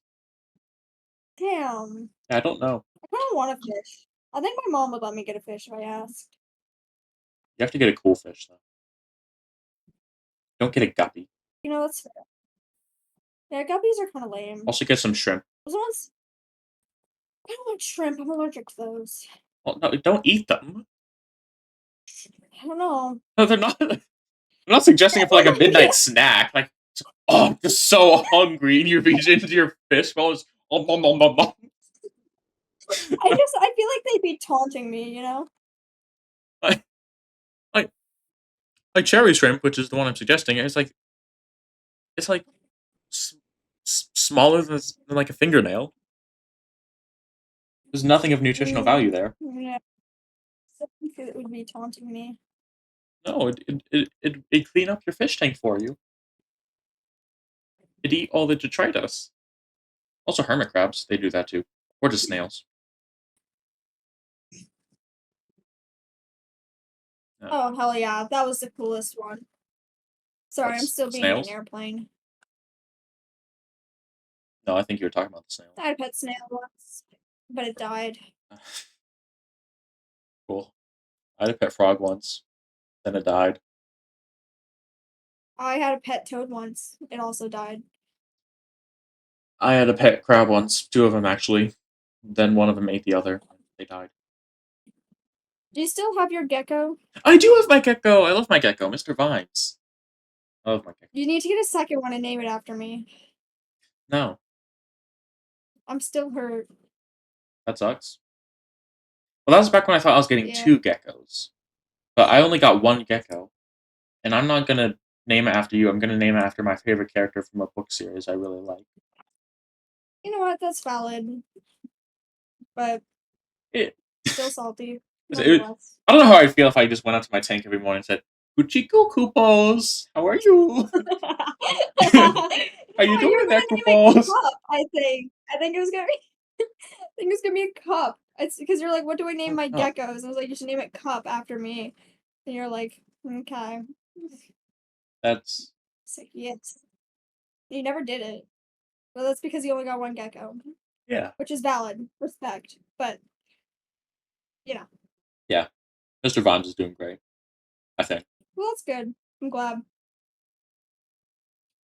Damn. Yeah, I don't know. I kind of want a fish. I think my mom would let me get a fish if I asked. You have to get a cool fish though. Don't get a guppy. That's fair. Yeah, guppies are kind of lame. Also get some shrimp. Those ones, I don't want shrimp. I'm allergic to those. Well, no, don't eat them. I don't know. No, they're not. I'm not suggesting it for like a midnight snack. Like, oh, I'm just so hungry, and you reach into your fish bowl. It's, nom, nom, nom, nom. I feel like they'd be taunting me. like, like, like cherry shrimp, which is the one I'm suggesting. It's like smaller than like a fingernail. There's nothing of nutritional value there. Yeah, I think it would be taunting me. No, it'd clean up your fish tank for you. It'd eat all the detritus. Also, hermit crabs, they do that too. Or just snails. Oh, hell yeah. That was the coolest one. Sorry, I'm What's still being in an snails? airplane. No, I think you were talking about the snails. I had a pet snail once, but it died. Cool. I had a pet frog once. Then it died. I had a pet toad once. It also died. I had a pet crab once. Two of them actually. Then one of them ate the other. They died. Do you still have your gecko? I do have my gecko. I love my gecko, Mr. Vines. I love my gecko. You need to get a second one and name it after me. No, I'm still hurt. that sucks. Well, that was back when I thought I was getting Yeah. two geckos. But I only got one gecko. And I'm not gonna name it after you. I'm gonna name it after my favorite character from a book series I really like. You know what? That's valid. But It, still salty, it, nonetheless. I don't know how I'd feel if I just went up to my tank every morning and said, Kuchiko Kupos, how are you? How you No, you doing were there, gonna name it Kupos? cup, I think. I think it was gonna be I think it was gonna be a cup. It's because you're like, what do I name Oh, my no. geckos? I was like, you should name it cup after me. And you're like, okay. That's It's like, yes. You never did it. Well, that's because you only got one gecko, yeah. which is valid. Respect. But, you know. Yeah. Mr. Vimes is doing great, I think. Well, that's good. I'm glad.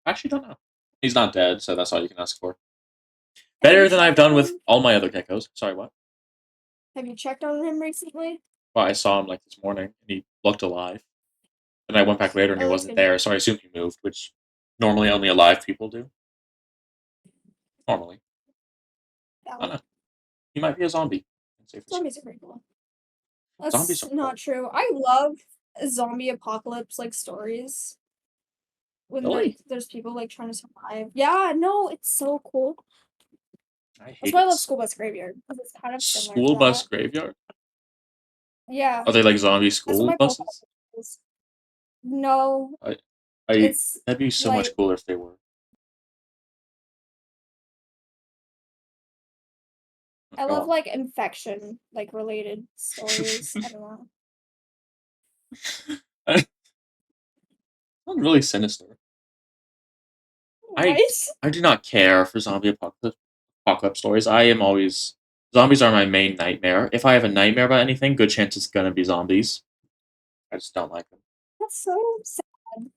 I actually don't know. He's not dead, so that's all you can ask for. Have you Better than I've checked done on with him? all my other geckos. Sorry, what? Have you checked on him recently? Well, I saw him like this morning, and he looked alive. And I went back later, and he Oh, that's wasn't good. there, so I assumed he moved, which normally only alive people do. Normally. I don't Valid. know. He might be a zombie. Can't say for certain. Zombies are pretty cool. Zombies That's are not cool. true. I love zombie apocalypse like stories. when Really? there's people like trying to survive. Yeah, no, it's so cool. I That's hate why I it. love School Bus Graveyard because it's kind of similar to School bus that. graveyard? Yeah, Are they like zombie that's what school my profile buses? is. No, I, I it's that'd be so much like cooler if they were. I Go love on. like infection like related stories. I don't know. Sounds really sinister. I What? I do not care for apocalypse stories. I am always zombies are my main nightmare. If I have a nightmare about anything, good chance it's gonna be zombies. I just don't like them. That's so sad.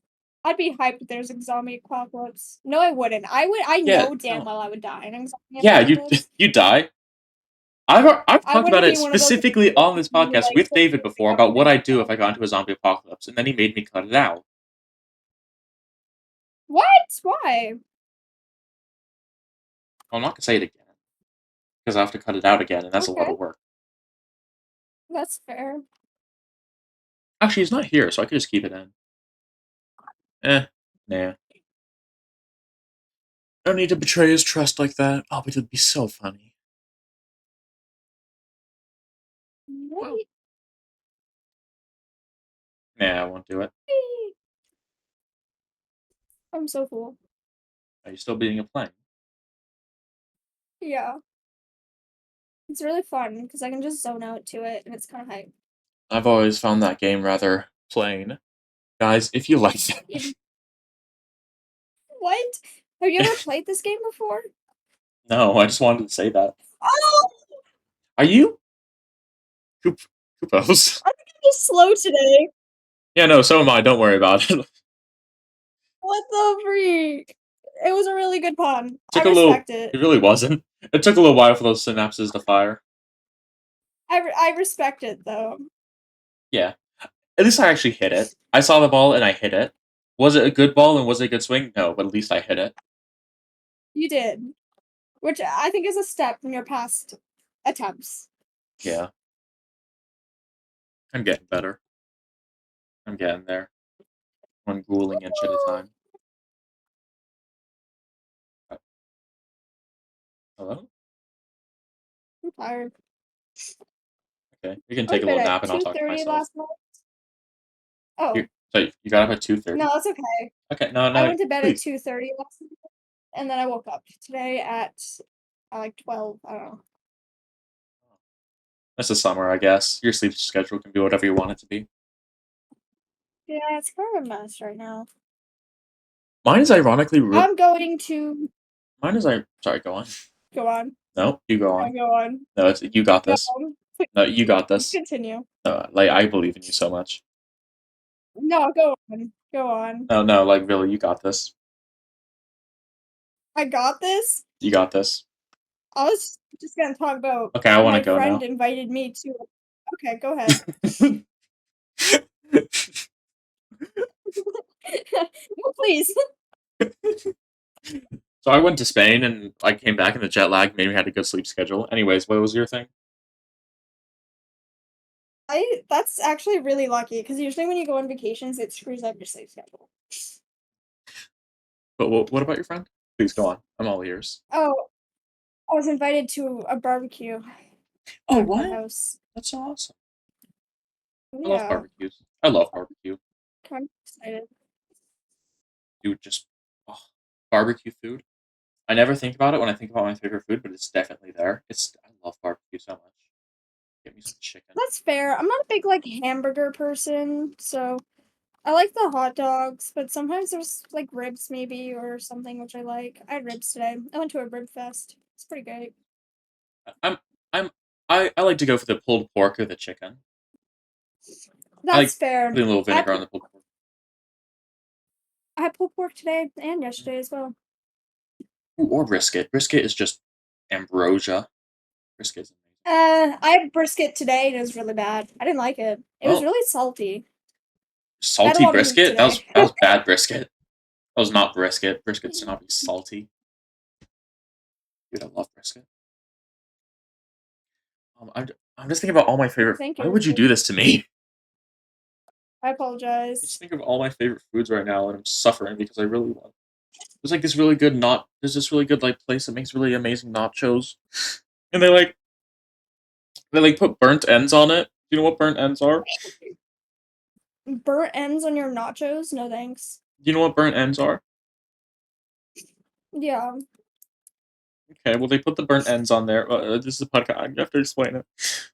I'd be hyped if there's a zombie apocalypse. No, I wouldn't. I would. I Yeah, know damn no. well I would die in a zombie Yeah, you apocalypse. you die. I've I talked wouldn't about it be one of those specifically people on this who podcast like with David completely before about what outlives I'd do if yourself. I got into a zombie apocalypse, and then he made me cut it out. What? Why? I'm not gonna say it again because I have to cut it out again, and that's a lot Okay, of work. that's fair. Actually, he's not here, so I could just keep it in. Nah. No need to betray his trust like that. Oh, but it'd be so funny. Well, Right. nah, I won't do it. I'm so cool. Are you still beating a plane? Yeah, it's really fun because I can just zone out to it, and it's kind of hype. I've always found that game rather plain. Guys, if you like that. Even what? Have you ever played this game before? No, I just wanted to say that. Oh, Are you? Kupos? I think I'm just slow today. Yeah, no, so am I. Don't worry about it. What the freak? It was a really good pun. I Took a little. respect it. It really wasn't. It took a little while for those synapses to fire. I respect it though. Yeah. At least I actually hit it. I saw the ball and I hit it. Was it a good ball and was it a good swing? No, but at least I hit it. You did, which I think is a step in your past attempts. Yeah. I'm getting better. I'm getting there. One grueling inch at a time. Hello? I'm tired. Okay. We can I went take a to bed little at nap and I'll talk to 2:30 myself. last night. Oh, So you got up at no, 2:30? that's okay. Okay, no, I no, went to bed at please. 2:30 last night, and then I woke up today at like 12. I don't know. It's the summer, I guess. Your sleep schedule can be whatever you want it to be. Yeah, it's kind of a mess right now. Mine is ironically I'm going to sorry, go on. go on. No, you go No, on. go on. No, you got No, this. No, you got please this. continue. No, like I believe in you so much. No, go on. Go on. No, no, like really, you got this. I got this. You got this. I was just gonna talk about Okay, I want to my go friend now. invited me to. Okay, go ahead. No, please. So I went to Spain and I came back and the jet lag made me had a good sleep schedule. Anyways, what was your thing? That's actually really lucky because usually when you go on vacations, it screws up your sleep schedule. But what about your friend? Please go on. I'm all ears. Oh, I was invited to a barbecue Oh, at her what? house. That's so awesome. I love Yeah, barbecues. I love barbecue. kind of excited. Dude, just oh, barbecue food. I never think about it when I think about my favorite food, but it's definitely there. I love barbecue so much. Get me some chicken. That's fair. I'm not a big like hamburger person, so I like the hot dogs, but sometimes there's like ribs maybe or something which I like. I had ribs today. I went to a rib fest. It's pretty great. I'm I'm I like to go for the pulled pork or the chicken. I That's like fair. putting a little I had, vinegar on the pulled pork. I had pulled pork today and yesterday as well. Ooh, or brisket. Brisket is just ambrosia. Brisket is amazing. I had brisket today and it was really bad. I didn't like it. It was Oh, really salty. I had a salty lot of meat brisket? today. That was bad brisket. That was not brisket. Brisket should not be salty. Dude, I love brisket. I'm just thinking about all my I favorite. think it Why was would you good. do this to me? I Just apologize. think of all my favorite foods right now, and I'm suffering because I really want. There's this really good like place that makes really amazing nachos, and they put burnt ends on it. Do you know what burnt ends are? Burnt ends on your nachos? No thanks. Do you know what burnt ends are? Yeah. Okay, well they put the burnt ends on there. This is a podcast. I have to explain it.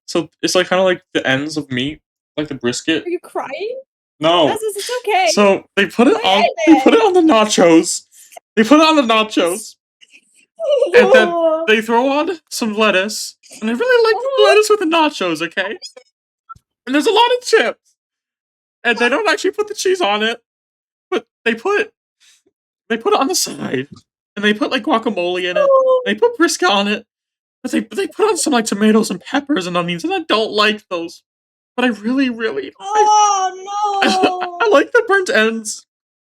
So it's like kind of like the ends of meat, like the brisket. Are you crying? No, That's it's okay. so they put it on. It's They put okay it on the nachos. They put it on the nachos, and then then. they throw on some lettuce. And I really like the lettuce with the nachos. Okay, and there's a lot of chips, and they don't actually put the cheese on it, but they put it on the side, and they put like guacamole in it. They put brisket on it, but they put on some like tomatoes and peppers and onions, and I don't like those. But I really, really, I Oh like the burnt ends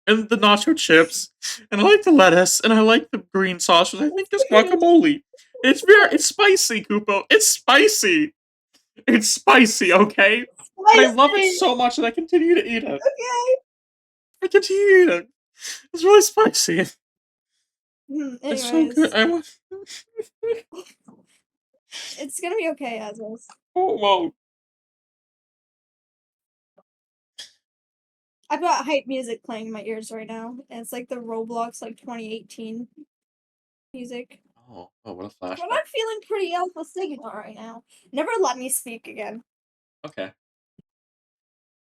and the nacho chips, and I like the lettuce, and I like the green sauce, which I think is no. guacamole. It's spicy, Kupo. It's spicy. It's spicy, okay? But I love it Spicy. so much that I continue to eat it. Okay. I continue to eat it. It's really spicy. It's so good. Anyways, I want. it's gonna be okay, Azest. Oh, well, I've got hype music playing in my ears right now, and it's like the Roblox like 2018 music. what a But flashback. I'm feeling pretty alpha signal right now. Never let me speak again. Okay.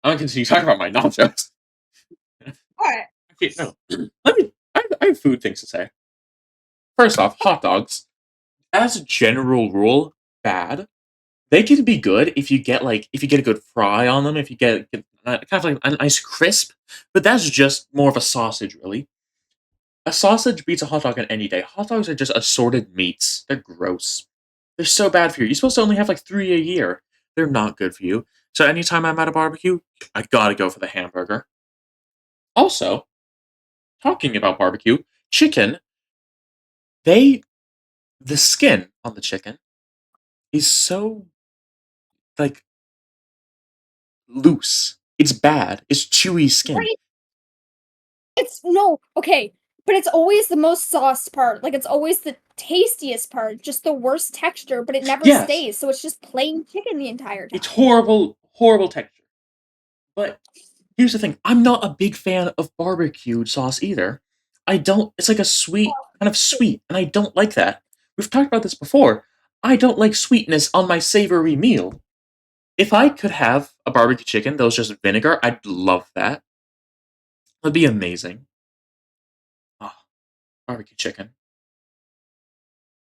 I'm gonna continue talking about my nachos. Alright. Okay, no. I have food things to say. First off, hot dogs. As a general rule, bad. They can be good if you get a good fry on them, if you get kind of like a nice crisp, but that's just more of a sausage, really. A sausage beats a hot dog on any day. Hot dogs are just assorted meats. They're gross. They're so bad for you. You're supposed to only have like 3 a year. They're not good for you. So anytime I'm at a barbecue, I gotta go for the hamburger. Also, talking about barbecue, chicken, they the skin on the chicken is so like loose. It's bad. It's chewy skin. Right? It's no, okay, but it's always the most sauced part. Like it's always the tastiest part, just the worst texture, but it never Yes, stays. So it's just plain chicken the entire it's time. horrible, horrible texture. But here's the thing: I'm not a big fan of barbecue sauce either. I don't. It's like a sweet, kind of sweet, and I don't like that. We've talked about this before. I don't like sweetness on my savory meal. If I could have a barbecue chicken that was just vinegar, I'd love that. That'd be amazing. Oh, barbecue chicken.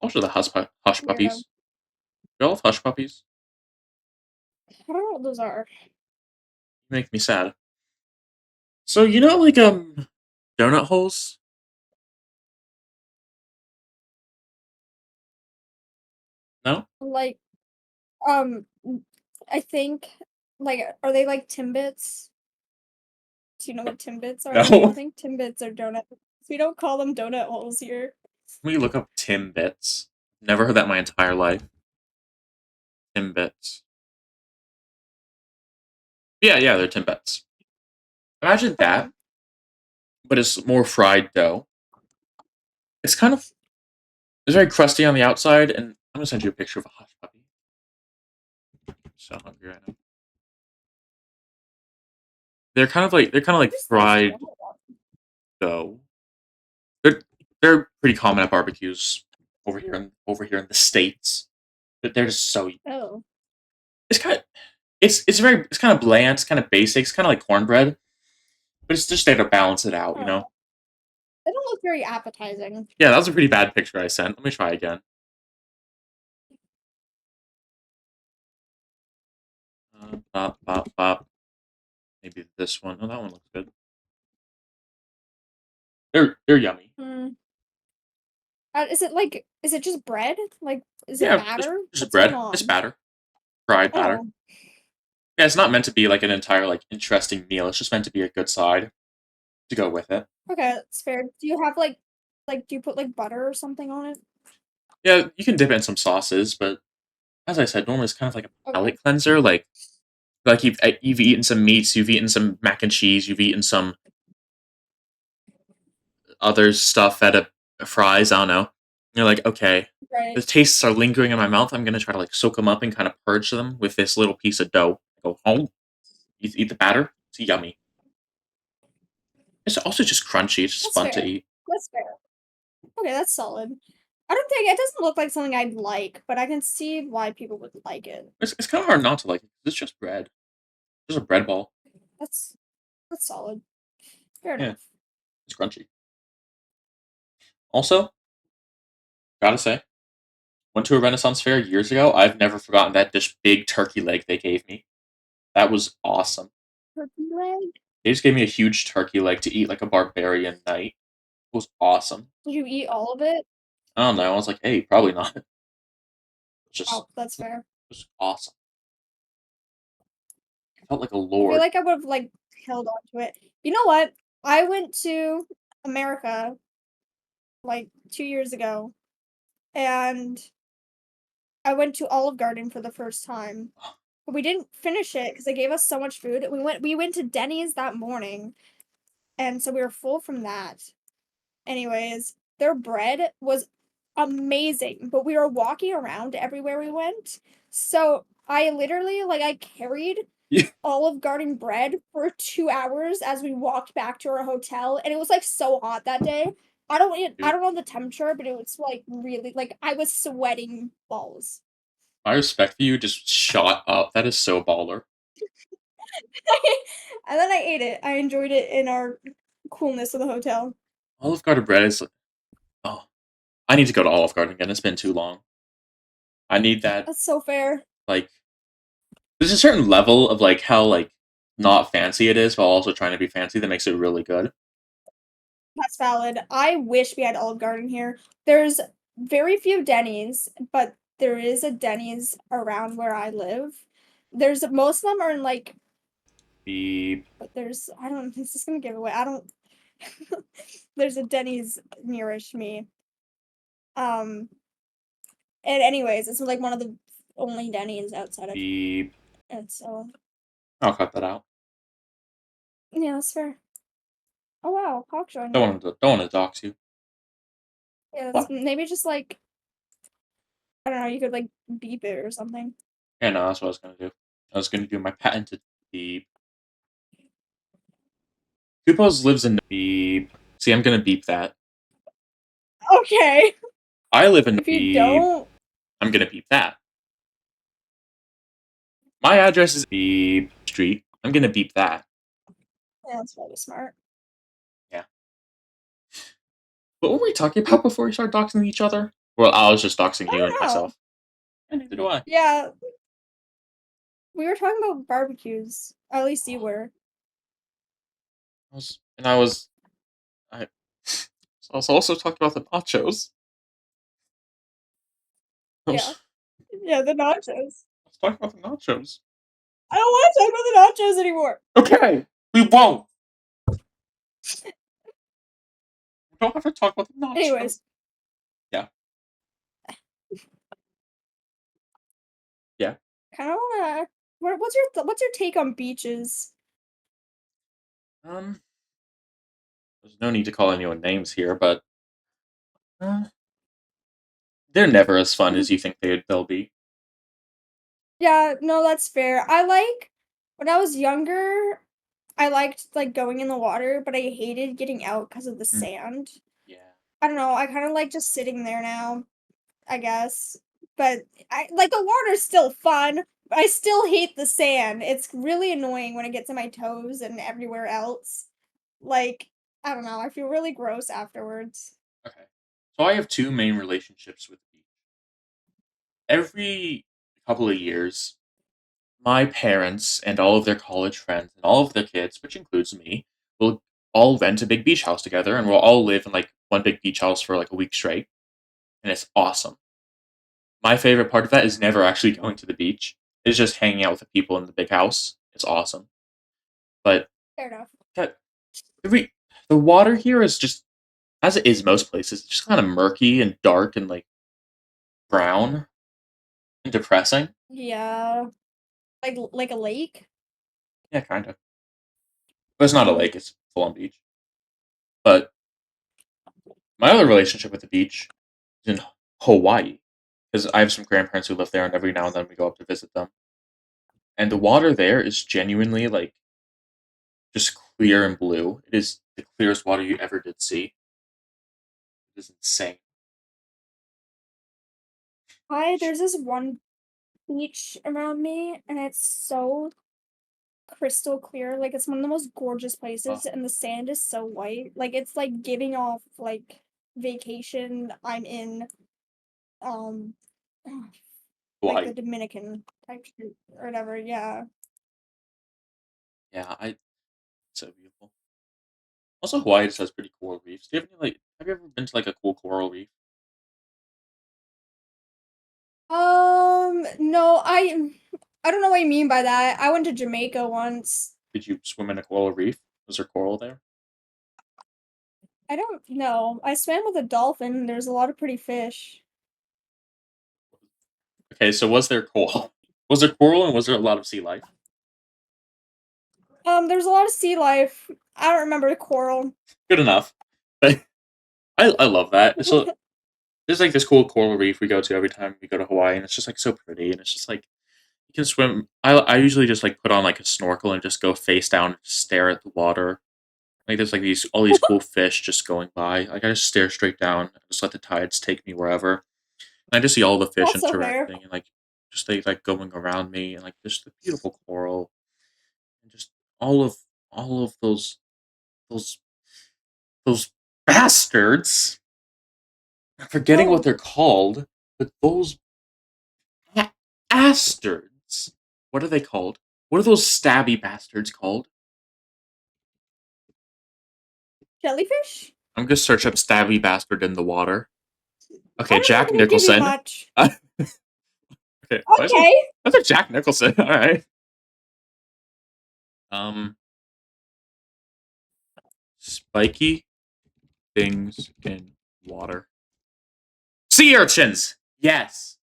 Also, the hush Yeah. puppies. You all have hush puppies. I don't know what those are. You make me sad. So like donut holes. No, Like, um, I think, like, are they like Timbits? Do you know what Timbits no. are? I Let think Timbits are donut. We don't call them donut holes here. me look up Timbits. Never heard that in my entire life. Timbits. Yeah, yeah, they're Timbits. Imagine Okay. that, but it's more fried dough. It's kind of it's very crusty on the outside, and I'm gonna send you a picture of a hush puppy. I'm so hungry right now. They're kind of like Where's this fried donut? dough. They're they're pretty common at barbecues over here in the states. But they're just so Oh. it's kind of it's kind of bland. It's kind of basic. It's kind of like cornbread, but it's just there to balance it out. Oh. They don't look very appetizing. Yeah, that was a pretty bad picture I sent. Let me try again. Bop bop bop. Maybe this one. Oh, that one looks good. They're yummy. Hmm. Is it just bread? Like, is it Yeah, just batter? just What's going bread. It's on? batter. Fried batter. Oh, Yeah, it's not meant to be like an entire like interesting meal. It's just meant to be a good side to go with it. okay, that's fair. Do you have do you put like butter or something on it? Yeah, you can dip it in some sauces, but as I said, normally it's kind of like a Okay. palate cleanser. Like Like you've eaten some meats, you've eaten some mac and cheese, you've eaten some other stuff at a fries. I don't know. And you're like, okay, the Right. tastes are lingering in my mouth. I'm gonna try to like soak them up and kind of purge them with this little piece of dough. Go home, eat the batter. It's yummy. It's also just crunchy. It's just That's fun to fair. eat. That's fair. Okay, that's solid. I don't think it doesn't look like something I'd like, but I can see why people would like it. It's kind of hard not to like it. It's just bread. Just a bread ball. That's that's solid. Fair Yeah, enough. it's crunchy. Also, gotta say, went to a Renaissance fair years ago. I've never forgotten that just big turkey leg they gave me. That was awesome. Turkey leg? They just gave me a huge turkey leg to eat like a barbarian night. It was awesome. Did you eat all of it? I don't know. I was like, hey, probably not. It's just Oh, that's fair. it was awesome. It felt like a I feel lord. like I would've, like, held on to it. You know what? I went to America, like, 2 years ago, and I went to Olive Garden for the first time. But we didn't finish it because they gave us so much food. We went to Denny's that morning, and so we were full from that. Anyways, their bread was amazing, but we were walking around everywhere we went. So I literally like I carried Yeah, Olive Garden bread for 2 hours as we walked back to our hotel, and it was, like, so hot that day. I dude. don't know the temperature, but it was, like, really like, I was sweating balls. My respect for you just shot up. That is so baller. And then I ate it. I enjoyed it in our coolness of the hotel. Olive Garden bread is oh, I need to go to Olive Garden again. It's been too long. I need that That's so fair. like there's a certain level of like how like not fancy it is while also trying to be fancy that makes it really good. That's valid. I wish we had Olive Garden here. There's very few Denny's, but there is a Denny's around where I live. There's most of them are in, like, Beep, but there's I don't this is gonna give away. I don't there's a Denny's nearish me. Um, and anyways, it's, like, one of the only Denny's outside of beep. and so I'll cut that out. yeah, that's fair. Oh, wow, Hawk joined Don't me. want to don't want to dox you. Yeah, that's What? maybe just, like, I don't know, you could, like, beep it or something. Yeah, no, that's what I was gonna do. I was gonna do my patented beep. Kupoz lives in beep. See, I'm gonna beep that. Okay. I live in If you beep. don't I'm gonna beep that. My address is beep street. I'm gonna beep that. yeah, that's really smart. Yeah. What were we talking about before we started doxing each other? Well, I was just doxing I you and don't know. myself. And neither do I. Yeah, we were talking about barbecues. At least you were. I was also talking about the nachos. I Yeah. was, Yeah, the nachos. I was talking about the nachos. I don't wanna talk about the nachos anymore. Okay, we won't. We don't have to talk about the nachos. Anyways, Yeah, yeah. kinda wanna what's your take on beaches? Um, there's no need to call anyone names here, but uh, they're never as fun as you think they'll be. Yeah, no, that's fair. I like when I was younger, I liked, like, going in the water, but I hated getting out because of the Mm, sand. yeah. I don't know, I kinda like just sitting there now, I guess. But I like, the water's still fun, but I still hate the sand. It's really annoying when it gets in my toes and everywhere else. Like, I don't know, I feel really gross afterwards. Okay. So I have two main relationships with the beach. Every couple of years, my parents and all of their college friends and all of their kids, which includes me, will all rent a big beach house together and we'll all live in like one big beach house for like a week straight. And it's awesome. My favorite part of that is never actually going to the beach. It's just hanging out with the people in the big house. It's awesome. But Fair enough. that every the water here is just as it is most places, it's just kind of murky and dark and like brown and depressing. Yeah. Like a lake? Yeah, kind of. But it's not a Mm. lake; it's full on beach. But my other relationship with the beach is in Hawaii because I have some grandparents who live there, and every now and then we go up to visit them. And the water there is genuinely like just clear and blue. It is the clearest water you ever did see. It is insane. Hi, there's this one beach around me, and it's so crystal clear. Like it's one of the most gorgeous Oh, places, and the sand is so white. Like it's like giving off like vacation. I'm in um like the Hawaii. Dominican type shit or whatever. Yeah. Yeah, I so beautiful. Also, Hawaii just has pretty cool reefs. Do you have any like? Have you ever been to like a cool coral reef? No, I don't know what you mean by that. I went to Jamaica once. Did you swim in a coral reef? Was there coral there? I don't know. I swam with a dolphin. There's a lot of pretty fish. Okay, so was there coral? Was there coral and was there a lot of sea life? There's a lot of sea life. I don't remember the coral. Good enough. But I love that. So there's like this cool coral reef we go to every time we go to Hawaii, and it's just like so pretty, and it's just like you can swim. I usually just like put on like a snorkel and just go face down and just stare at the water. Like there's like these all these cool fish just going by. Like I just stare straight down and just let the tides take me wherever. And I just see all the fish That's so fair. interacting and like just they like going around me and like just the beautiful coral and just all of all of those those bastards. I'm forgetting what Oh, they're called, but those bastards. What are they called? What are those stabby bastards called? jellyfish? I'm gonna search up stabby bastard in the water. Okay, I'm not Jack gonna give you Nicholson. much. Okay, Okay. why is there Jack Nicholson? All right. Um, spiky things in water. Sea urchins. Yes.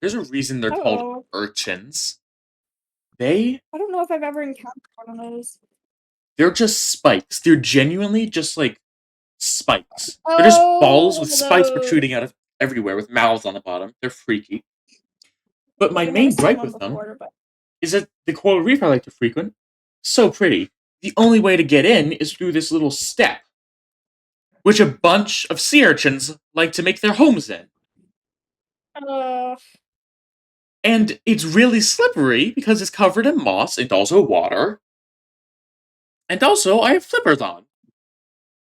There's a reason they're called Oh, urchins. They I don't know if I've ever encountered one of those. they're just spikes. They're genuinely just like spikes. They're just balls Oh, with spikes protruding those. out of everywhere with mouths on the bottom. They're freaky. But my I've never main seen gripe one with them before, but is that the coral reef I like to frequent, so pretty. The only way to get in is through this little step, which a bunch of sea urchins like to make their homes in. uh, And it's really slippery because it's covered in moss and also water. And also, I have flippers on.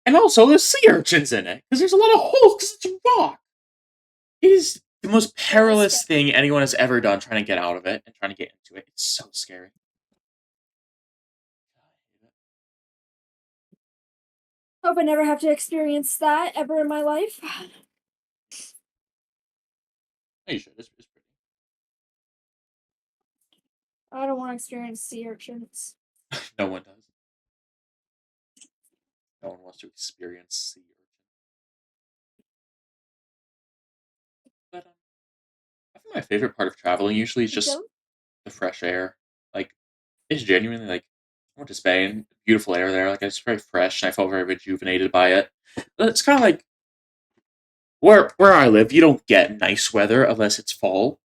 And also, there's sea urchins in it because there's a lot of holes because it's a rock. It is the most yeah, that's scary. perilous thing anyone has ever done trying to get out of it and trying to get into it. It's so scary. Hope I never have to experience that ever in my life. Oh, you should. It's pretty. I don't want to experience sea urchins. No one does. No one wants to experience sea urchin. But I think my favorite part of traveling usually is just Jelly? the fresh air. Like, it's genuinely like I went to Spain, beautiful air there. Like it's very fresh, and I felt very rejuvenated by it. But it's kind of like where I live. You don't get nice weather unless it's fall.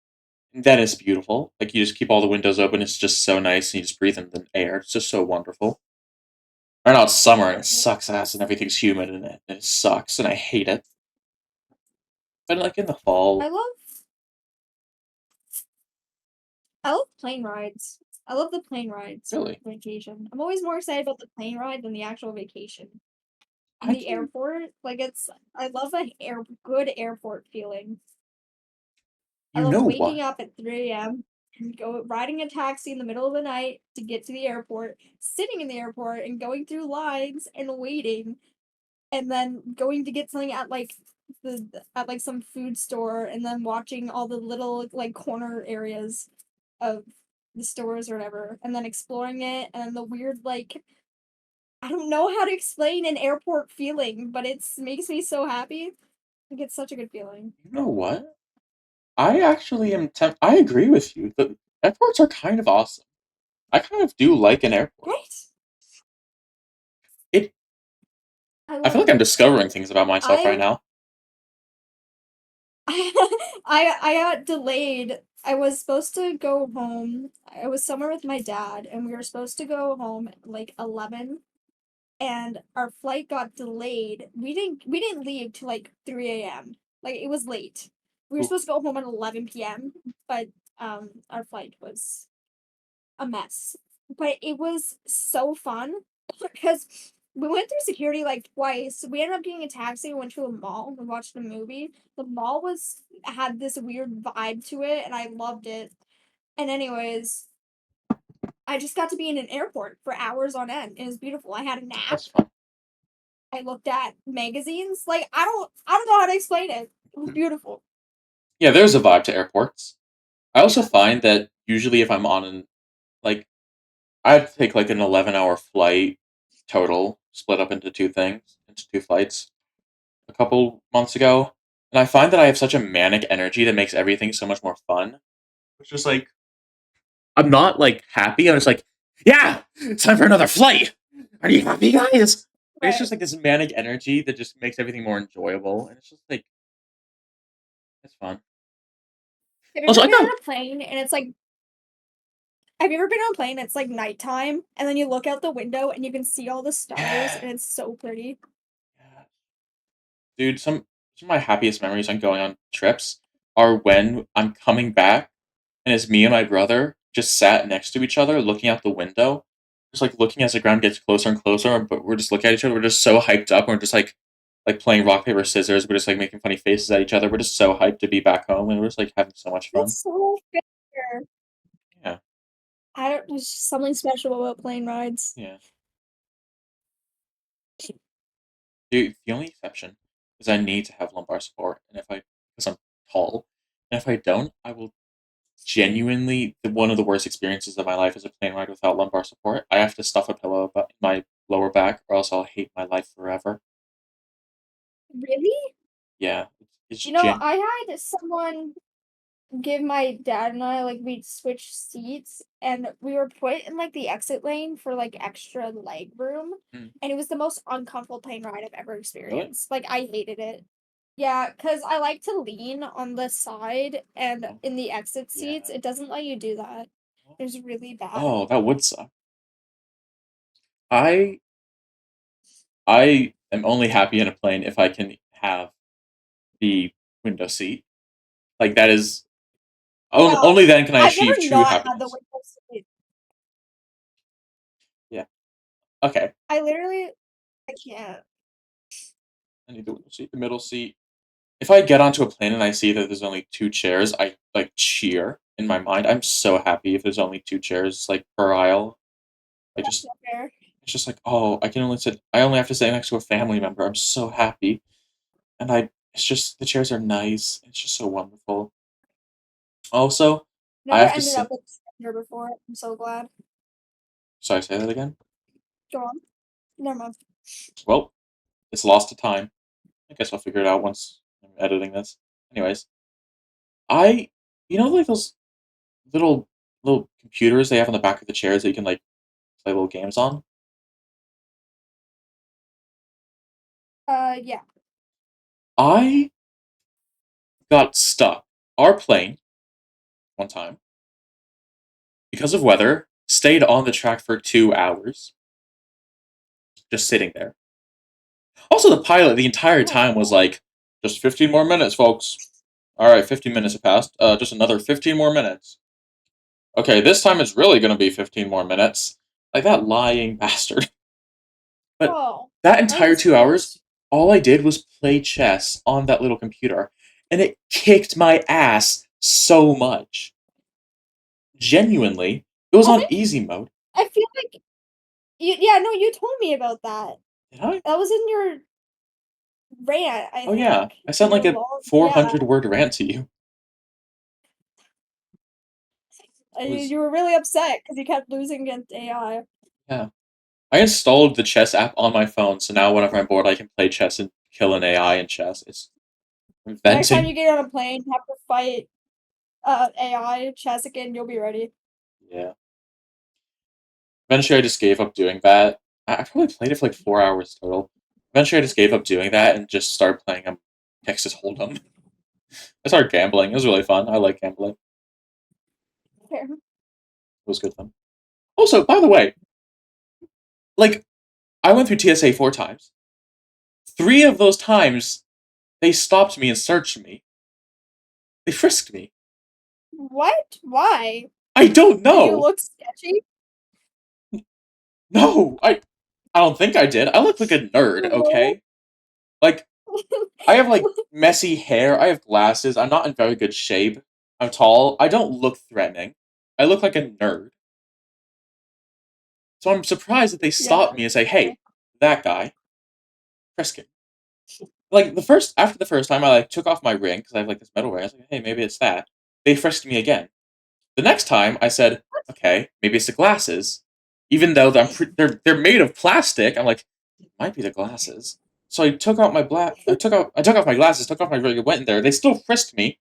And then it's beautiful. Like you just keep all the windows open. It's just so nice, and you just breathe in the air. It's just so wonderful. Right now it's summer and it sucks ass, and everything's humid and it sucks, and I hate it. But like in the I fall, love I love plane rides. I love the plane rides for really, vacation. I'm always more excited about the plane ride than the actual vacation. In I the can. airport, like I love a good airport feeling. I You love know waking what? up at 3 a.m. and go riding a taxi in the middle of the night to get to the airport, sitting in the airport and going through lines and waiting, and then going to get something at like at like some food store, and then watching all the little like corner areas of the stores or whatever, and then exploring it, and the weird like I don't know how to explain an airport feeling, but it's makes me so happy. Like it's such a good feeling. You know what? I actually am. I agree with you. The airports are kind of awesome. I kind of do like an airport. Right? It. I I feel love like I'm it. discovering things about myself right I now. I got delayed. I was supposed to go home. I was somewhere with my dad, and we were supposed to go home at like 11, and our flight got delayed. We didn't leave till like 3 a.m. Like it was late. We were Ooh, supposed to go home at 11 p.m., but our flight was a mess. But it was so fun because we went through security like twice. We ended up getting a taxi, went to a mall, we watched a movie. The mall was had this weird vibe to it and I loved it. And anyways, I just got to be in an airport for hours on end. It was beautiful. I had a nap. that's fun. I looked at magazines. Like I don't know how to explain it. It was beautiful. Yeah, there's a vibe to airports. I also Yeah. find that usually if I'm on an like I had to take like an 11-hour flight total, split up into two things, into two flights a couple months ago, and I find that I have such a manic energy that makes everything so much more fun. It's just like I'm not like happy. I'm just like, yeah, it's time for another flight. Are you happy, guys? Like, it's Right. just like this manic energy that just makes everything more enjoyable, and it's just like it's fun. Have you Also, ever I been got on a plane and it's like have you ever been on a plane? It's like nighttime, and then you look out the window and you can see all the stars, yeah, and it's so pretty. yeah, dude. Some of my happiest memories on going on trips are when I'm coming back and it's me and my brother just sat next to each other, looking out the window, just like looking as the ground gets closer and closer. But we're just looking at each other. We're just so hyped up. And we're just like playing rock paper scissors. We're just like making funny faces at each other. We're just so hyped to be back home, and we're just like having so much fun. That's so fair. Yeah, I don't there's just something special about plane rides. yeah. The only exception is I need to have lumbar support, and if I because I'm tall, and if I don't, I will genuinely one of the worst experiences of my life is a plane ride without lumbar support. I have to stuff a pillow about my lower back, or else I'll hate my life forever. Really? Yeah, it's You know, gen. I had someone give my dad and I like we'd switch seats and we were put in like the exit lane for like extra leg room Mm, and it was the most uncomfortable plane ride I've ever really? experienced. Like I hated it. Yeah, because I like to lean on the side and Oh, in the exit seats, yeah. it doesn't let you do that. It was really bad. Oh, that would suck. I I am only happy in a plane if I can have the window seat. Like that is Well, only then can I I've never achieve true not had the happiness. window seat. Yeah. Okay. I literally I can't. I need the window seat, the middle seat. If I get onto a plane and I see that there's only two chairs, I like cheer in my mind. I'm so happy if there's only two chairs like per aisle. I That's just not fair. it's just like, oh, I only have to sit next to a family member. I'm so happy. And I it's just the chairs are nice. It's just so wonderful. Also, I Never have to ended up sit with a stranger before. I'm so glad. sorry, say that again. Go on. Never mind. Well, it's lost to time. I guess I'll figure it out once I'm editing this. Anyways, I like those little computers they have on the back of the chairs that you can like play little games on. Yeah. I got stuck. Our plane one time because of weather stayed on the track for 2 hours, just sitting there. Also, the pilot the entire Oh, time was like, "Just 15 more minutes, folks. All right, 15 minutes have passed. Just another 15 more minutes. Okay, this time it's really going to be 15 more minutes." Like that lying bastard. But oh, that that entire is 2 hours, gross. all I did was play chess on that little computer, and it kicked my ass so much. Genuinely, it was I on think easy mode. I feel like yeah, no, you told me about that. Did I? That was in your rant, I Oh yeah, think. I sent Your like a long yeah. 400-word rant to you. It was You were really upset because you kept losing against AI. yeah. I installed the chess app on my phone, so now whenever I'm bored, I can play chess and kill an AI in chess. It's Next time venting. you get on a plane, have to fight AI chess again, you'll be ready. Yeah. Eventually, I just gave up doing that. I probably played it for like 4 hours total. Eventually, I just gave up doing that and just started playing Texas Hold'em. I started gambling. It was really fun. I like gambling. It Fair. was good fun. Also, by the way, like I went through TSA 4 times. 3 of those times, they stopped me and searched me. They frisked me. What? Why? I don't Did you know. look sketchy? No, I don't think I did. I look like a nerd. No. Okay, like I have like messy hair. I have glasses. I'm not in very good shape. I'm tall. I don't look threatening. I look like a nerd. So I'm surprised that they Yeah. stop me and say, "Hey, that guy, frisk him." Like after the first time, I like took off my ring because I have like this metal ring. I was like, "Hey, maybe it's that." They frisked me again. The next time, I said, "Okay, maybe it's the glasses." Even though they're made of plastic, I'm like, might be the glasses. So I took off my glasses, took off my ring, and went in there. They still frisked me.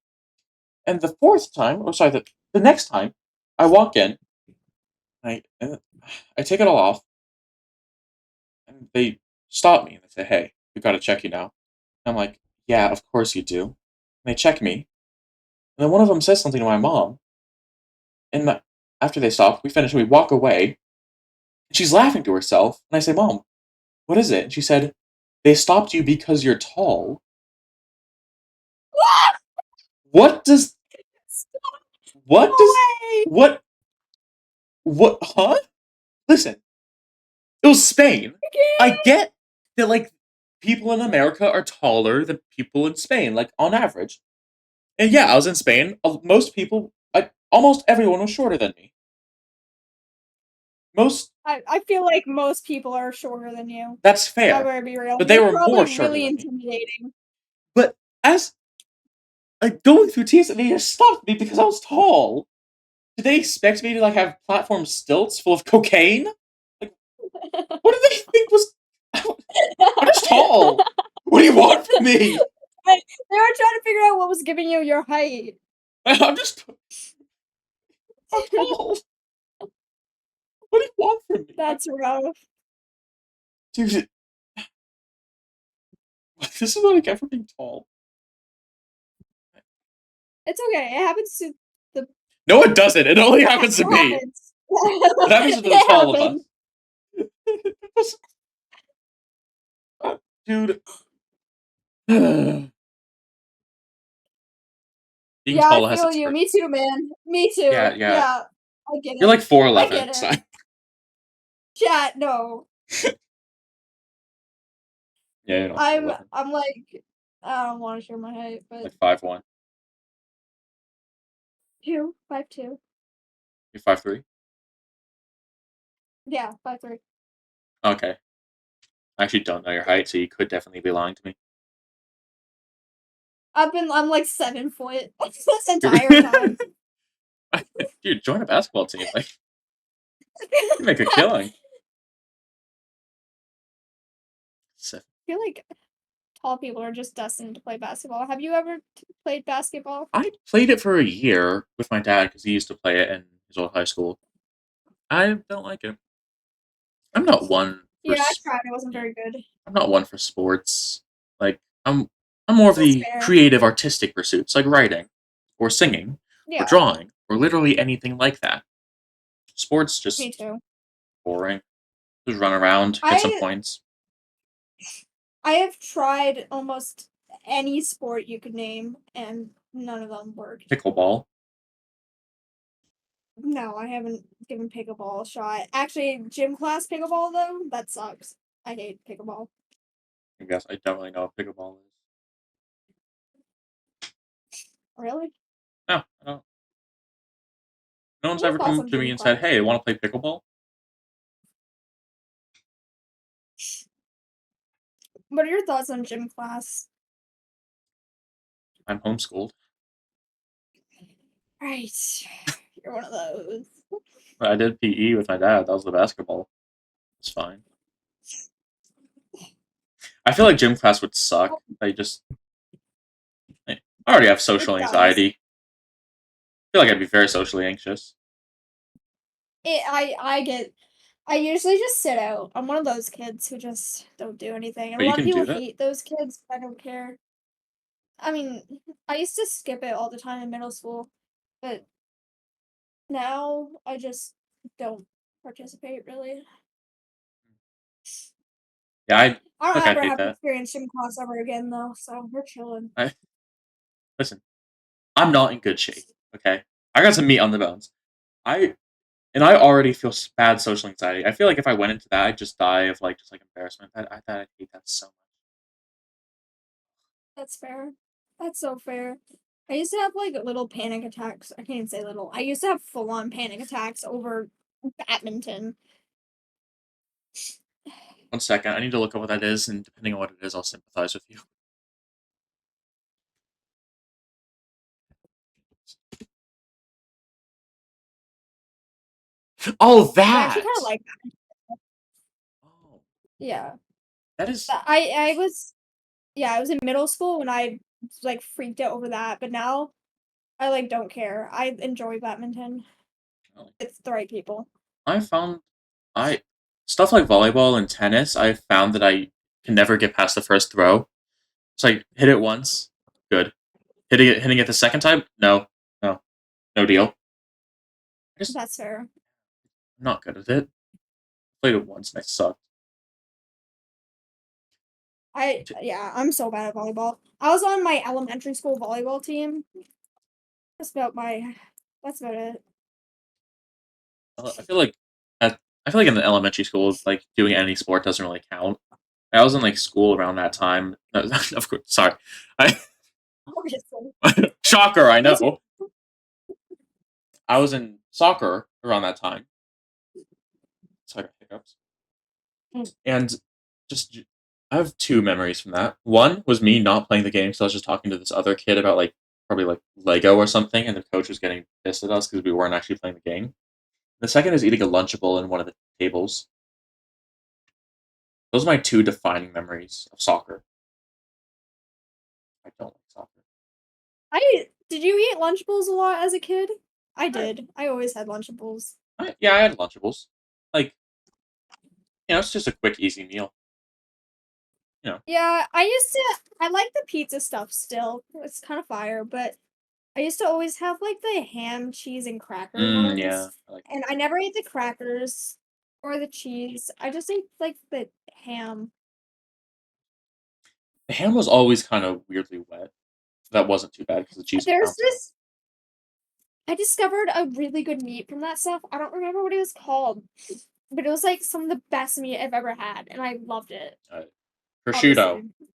And the fourth time, or sorry, the next time, I walk in, I take it all off, and they stop me and they say, "Hey, we got to check you now." I'm like, "Yeah, of course you do." And they check me, and then one of them says something to my mom, and after they stop, we finish, and we walk away, and she's laughing to herself, and I say, "Mom, what is it?" And she said, "They stopped you because you're tall." What? What does No what does way. what what huh? Listen, it was Spain. I Okay. get that like people in America are taller than people in Spain, like on average. And yeah, I was in Spain. Most people, almost everyone was shorter than me. Most I feel like most people are shorter than you. That's I'm fair, gonna be real. but they You're were more probably shorter really than me. intimidating. But as like going through TS, they just stopped me because I was tall. Did they expect me to like have platform stilts full of cocaine? Like, what did they think was? I'm just tall. What do you want from me? They were trying to figure out what was giving you your height. I'm just I'm tall. What do you want from me? That's rough. Dude, this is what I get for being tall. It's okay. It happens to the No, it doesn't. It only it happens to me. happens. It happens to the It tall of us. happens. Dude. Being Yeah, I tall has feel its you. perks. Me too, man. Me Yeah, too. yeah. Yeah. I get You're it. like I 4'11". get So it. Chat, no. yeah, you're not 4'11". I'm like I don't want to share my height, but Like 5'1". 5'2". You're 5'3". Yeah, 5'3". Okay. I actually don't know your height, so you could definitely be lying to me. I'm like 7 foot this entire time. Dude, join a basketball team. Like, you make a killing. So, I feel like tall people are just destined to play basketball. Have you ever played basketball? I played it for a year with my dad because he used to play it in his old high school. I don't like it. I'm not one for Yeah, I tried. It wasn't yeah, very good. I'm not one for sports. Like I'm more of That's the fair. creative artistic pursuits like writing or singing or Yeah, drawing or literally anything like that. Sports me just too. boring. Just run around, get some I points. I have tried almost any sport you could name, and none of them worked. Pickleball. No, I haven't given pickleball a shot. Actually, gym class pickleball though, that sucks. I hate pickleball. I guess I definitely know what pickleball is. Really? No, I don't. No one's What are your ever thoughts come on to me gym and said, "Hey, class? want to play pickleball?" What are your thoughts on gym class? I'm homeschooled. Right. You're one of those. But I did PE with my dad. That was the basketball. It's fine. I feel like gym class would suck. I already have It social does. anxiety. I feel like I'd be very socially anxious. I get I usually just sit out. I'm one of those kids who just don't do anything, and a But you lot of can people do that? hate those kids. I don't care. I mean, I used to skip it all the time in middle school, but now I just don't participate really. Yeah, I I don't like I ever hate have to that. experience gym class ever again though, so we're chilling. I listen, I'm not in good shape, okay? I got some meat on the bones. I I already feel bad social anxiety. I feel like if I went into that, I'd just die of like just like embarrassment. I hate that so much. That's fair. That's so fair. I used to have like little panic attacks. I can't even say little. I used to have full on panic attacks over badminton. 1 second, I need to look up what that is, and depending on what it is, I'll sympathize with you. Oh, I actually kind of that. like that. Oh, Yeah. that is. I was yeah, I was in middle school when I like freaked out over that, but now I like don't care. I enjoy badminton. It's the right people. I found I stuff like volleyball and tennis. I found that I can never get past the first throw. It's like hit it once, good. Hitting it the second time, no, no, no deal. I just That's fair. I'm not good at it. Played it once and I sucked. I'm so bad at volleyball. I was on my elementary school volleyball team. That's about my that's about it. I feel like I feel like in the elementary school, like doing any sport doesn't really count. I was in like school around that time. Of course, sorry. I Obviously. shocker. I That's know. I was in soccer around that time. Sorry, hiccups. And just I have two memories from that. One was me not playing the game because I was just talking to this other kid about like probably like Lego or something, and the coach was getting pissed at us because we weren't actually playing the game. The second is eating a Lunchable in one of the tables. Those are my two defining memories of soccer. I don't like soccer. I did you eat Lunchables a lot as a kid? I I, did. I always had Lunchables. yeah, I had Lunchables. Like it's just a quick, easy meal. You know. Yeah, I like the pizza stuff still. It's kind of fire, but I used to always have like the ham, cheese, and cracker Yeah, ones. I like And I never ate the crackers or the cheese. I just ate like the ham. the ham was always kind of weirdly wet. That wasn't too bad because the cheese was There's bouncing. this I discovered a really good meat from that stuff. I don't remember what it was called, but it was like some of the best meat I've ever had, and I loved it. Prosciutto. Obviously.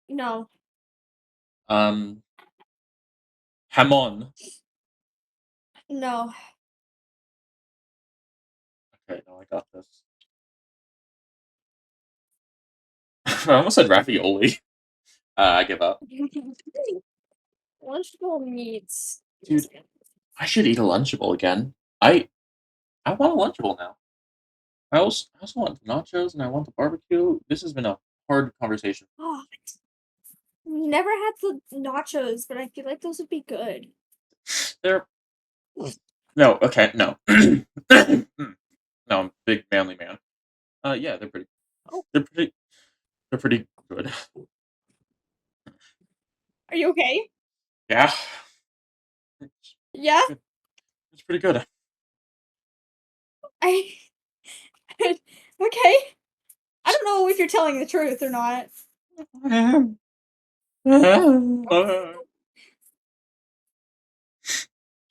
No. Um, Hamon. No. Okay, no, I got this. I almost said ravioli. I give up, Lunchable meats. dude. I should eat a Lunchable again. I want a Lunchable now. I also want nachos and I want the barbecue. This has been a hard conversation. Oh, never had the nachos, but I feel like those would be good. They're no, okay, no, no. I'm a big manly man. Yeah, Oh, they're pretty, they're pretty good. are you okay? Yeah, Yeah, it's pretty good. I. Okay. I don't know if you're telling the truth or not.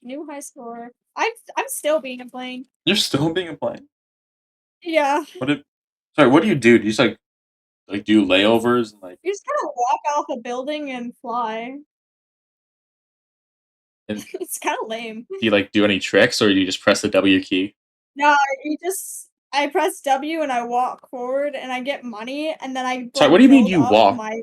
New high score. I'm still being complained. You're still being a plane. Yeah. What did? Sorry, what do you do? Do you just like do layovers and like You just kind of walk off a building and fly. and It's kind of lame. do you like do any tricks or do you just press the W key? No, you just I press W and I walk forward and I get money and then I Sorry, like what do you mean build you up walk? my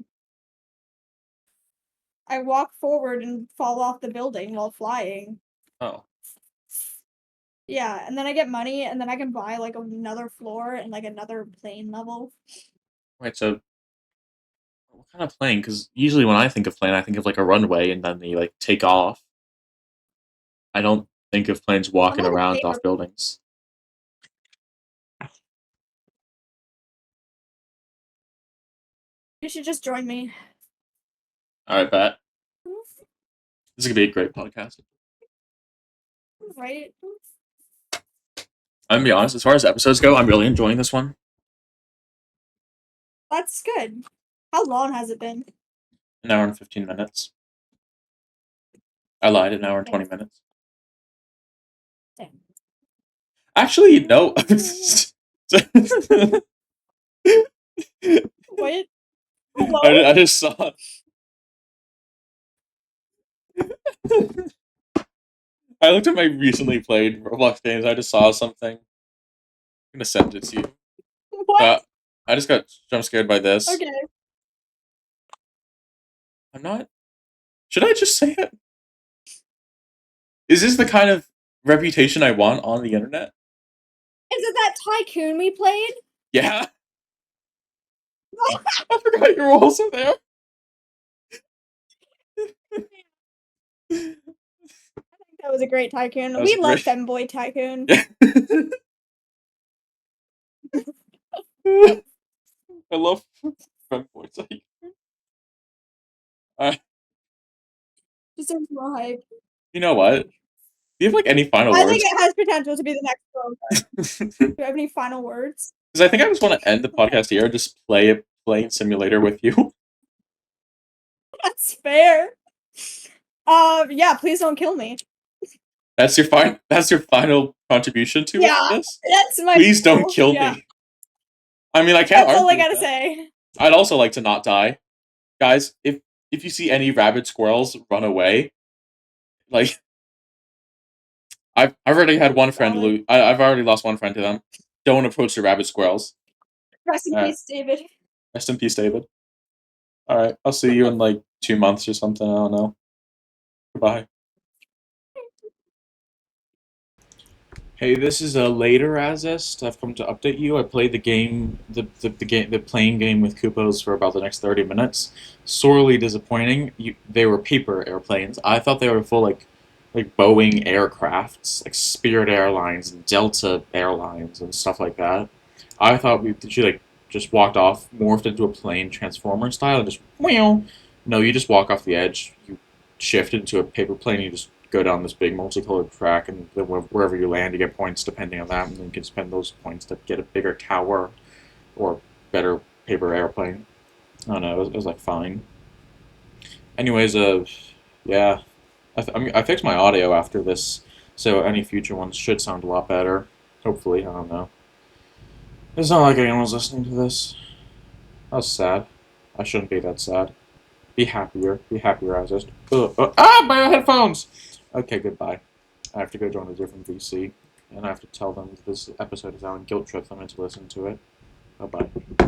I walk forward and fall off the building while flying. Oh, Yeah, and then I get money and then I can buy like another floor and like another plane level. right. So what kind of plane? Because usually when I think of plane, I think of like a runway and then they like take off. I don't think of planes I'm walking like a around paper off buildings. You should just join me. Alright, bet. This is gonna be a great podcast. Right? I'm gonna be honest, as far as episodes go, I'm really enjoying this one. That's good. How long has it been? An hour and 15 minutes. I lied, an hour and 20 Nice. minutes. Damn. Actually, no. Wait. Hello? I just saw. I looked at my recently played Roblox games. I just saw something. I'm gonna send it to you. What? But I just got jump scared by this. Okay. I'm not. Should I just say it? Is this the kind of reputation I want on the internet? Is it that tycoon we played? Yeah. I forgot you were also there. That was a great tycoon. That was We a love great. Femboy Tycoon. I love front boards. Uh, Deserves more hype. you know what? Do you have like any final I think words? it has potential to be the next Chrome. Because Do you have any final words? I think I just want to end the podcast here. Just play a playing simulator with you. That's fair. Yeah, please don't kill me. That's your fine. That's your final contribution to Yeah, this. that's my Please don't goal. kill Yeah. me. I mean, I can't That's argue all I with gotta that. say. I'd also like to not die, guys. If you see any rabid squirrels, run away. Like I've already had one friend Solid. lose. I've already lost one friend to them. Don't approach the rabid squirrels. Rest in All right. peace, David. Rest in peace, David. All right. I'll see you in like 2 months or something. I don't know. Goodbye. Hey, this is a later Azest. I've come to update you. I played the game, the playing game with Kupoz for about the next 30 minutes. Sorely disappointing. They were paper airplanes. I thought they were full like Boeing aircrafts, like Spirit Airlines and Delta Airlines and stuff like that. I thought she like just walked off, morphed into a plane, Transformer style, and just wow. No, you just walk off the edge. You shift into a paper plane. You just go down this big multicolored track, and then wherever you land, you get points depending on that, and then you can spend those points to get a bigger tower or better paper airplane. I don't know. It was like fine. Anyways, yeah, I fixed my audio after this, so any future ones should sound a lot better. Hopefully, I don't know. It's not like anyone's listening to this. That was sad. I shouldn't be that sad. Be happier. Be happier, Azest. My headphones! Okay, goodbye. I have to go join a different VC, and I have to tell them this episode is out and guilt trip them into listening to it. Bye bye.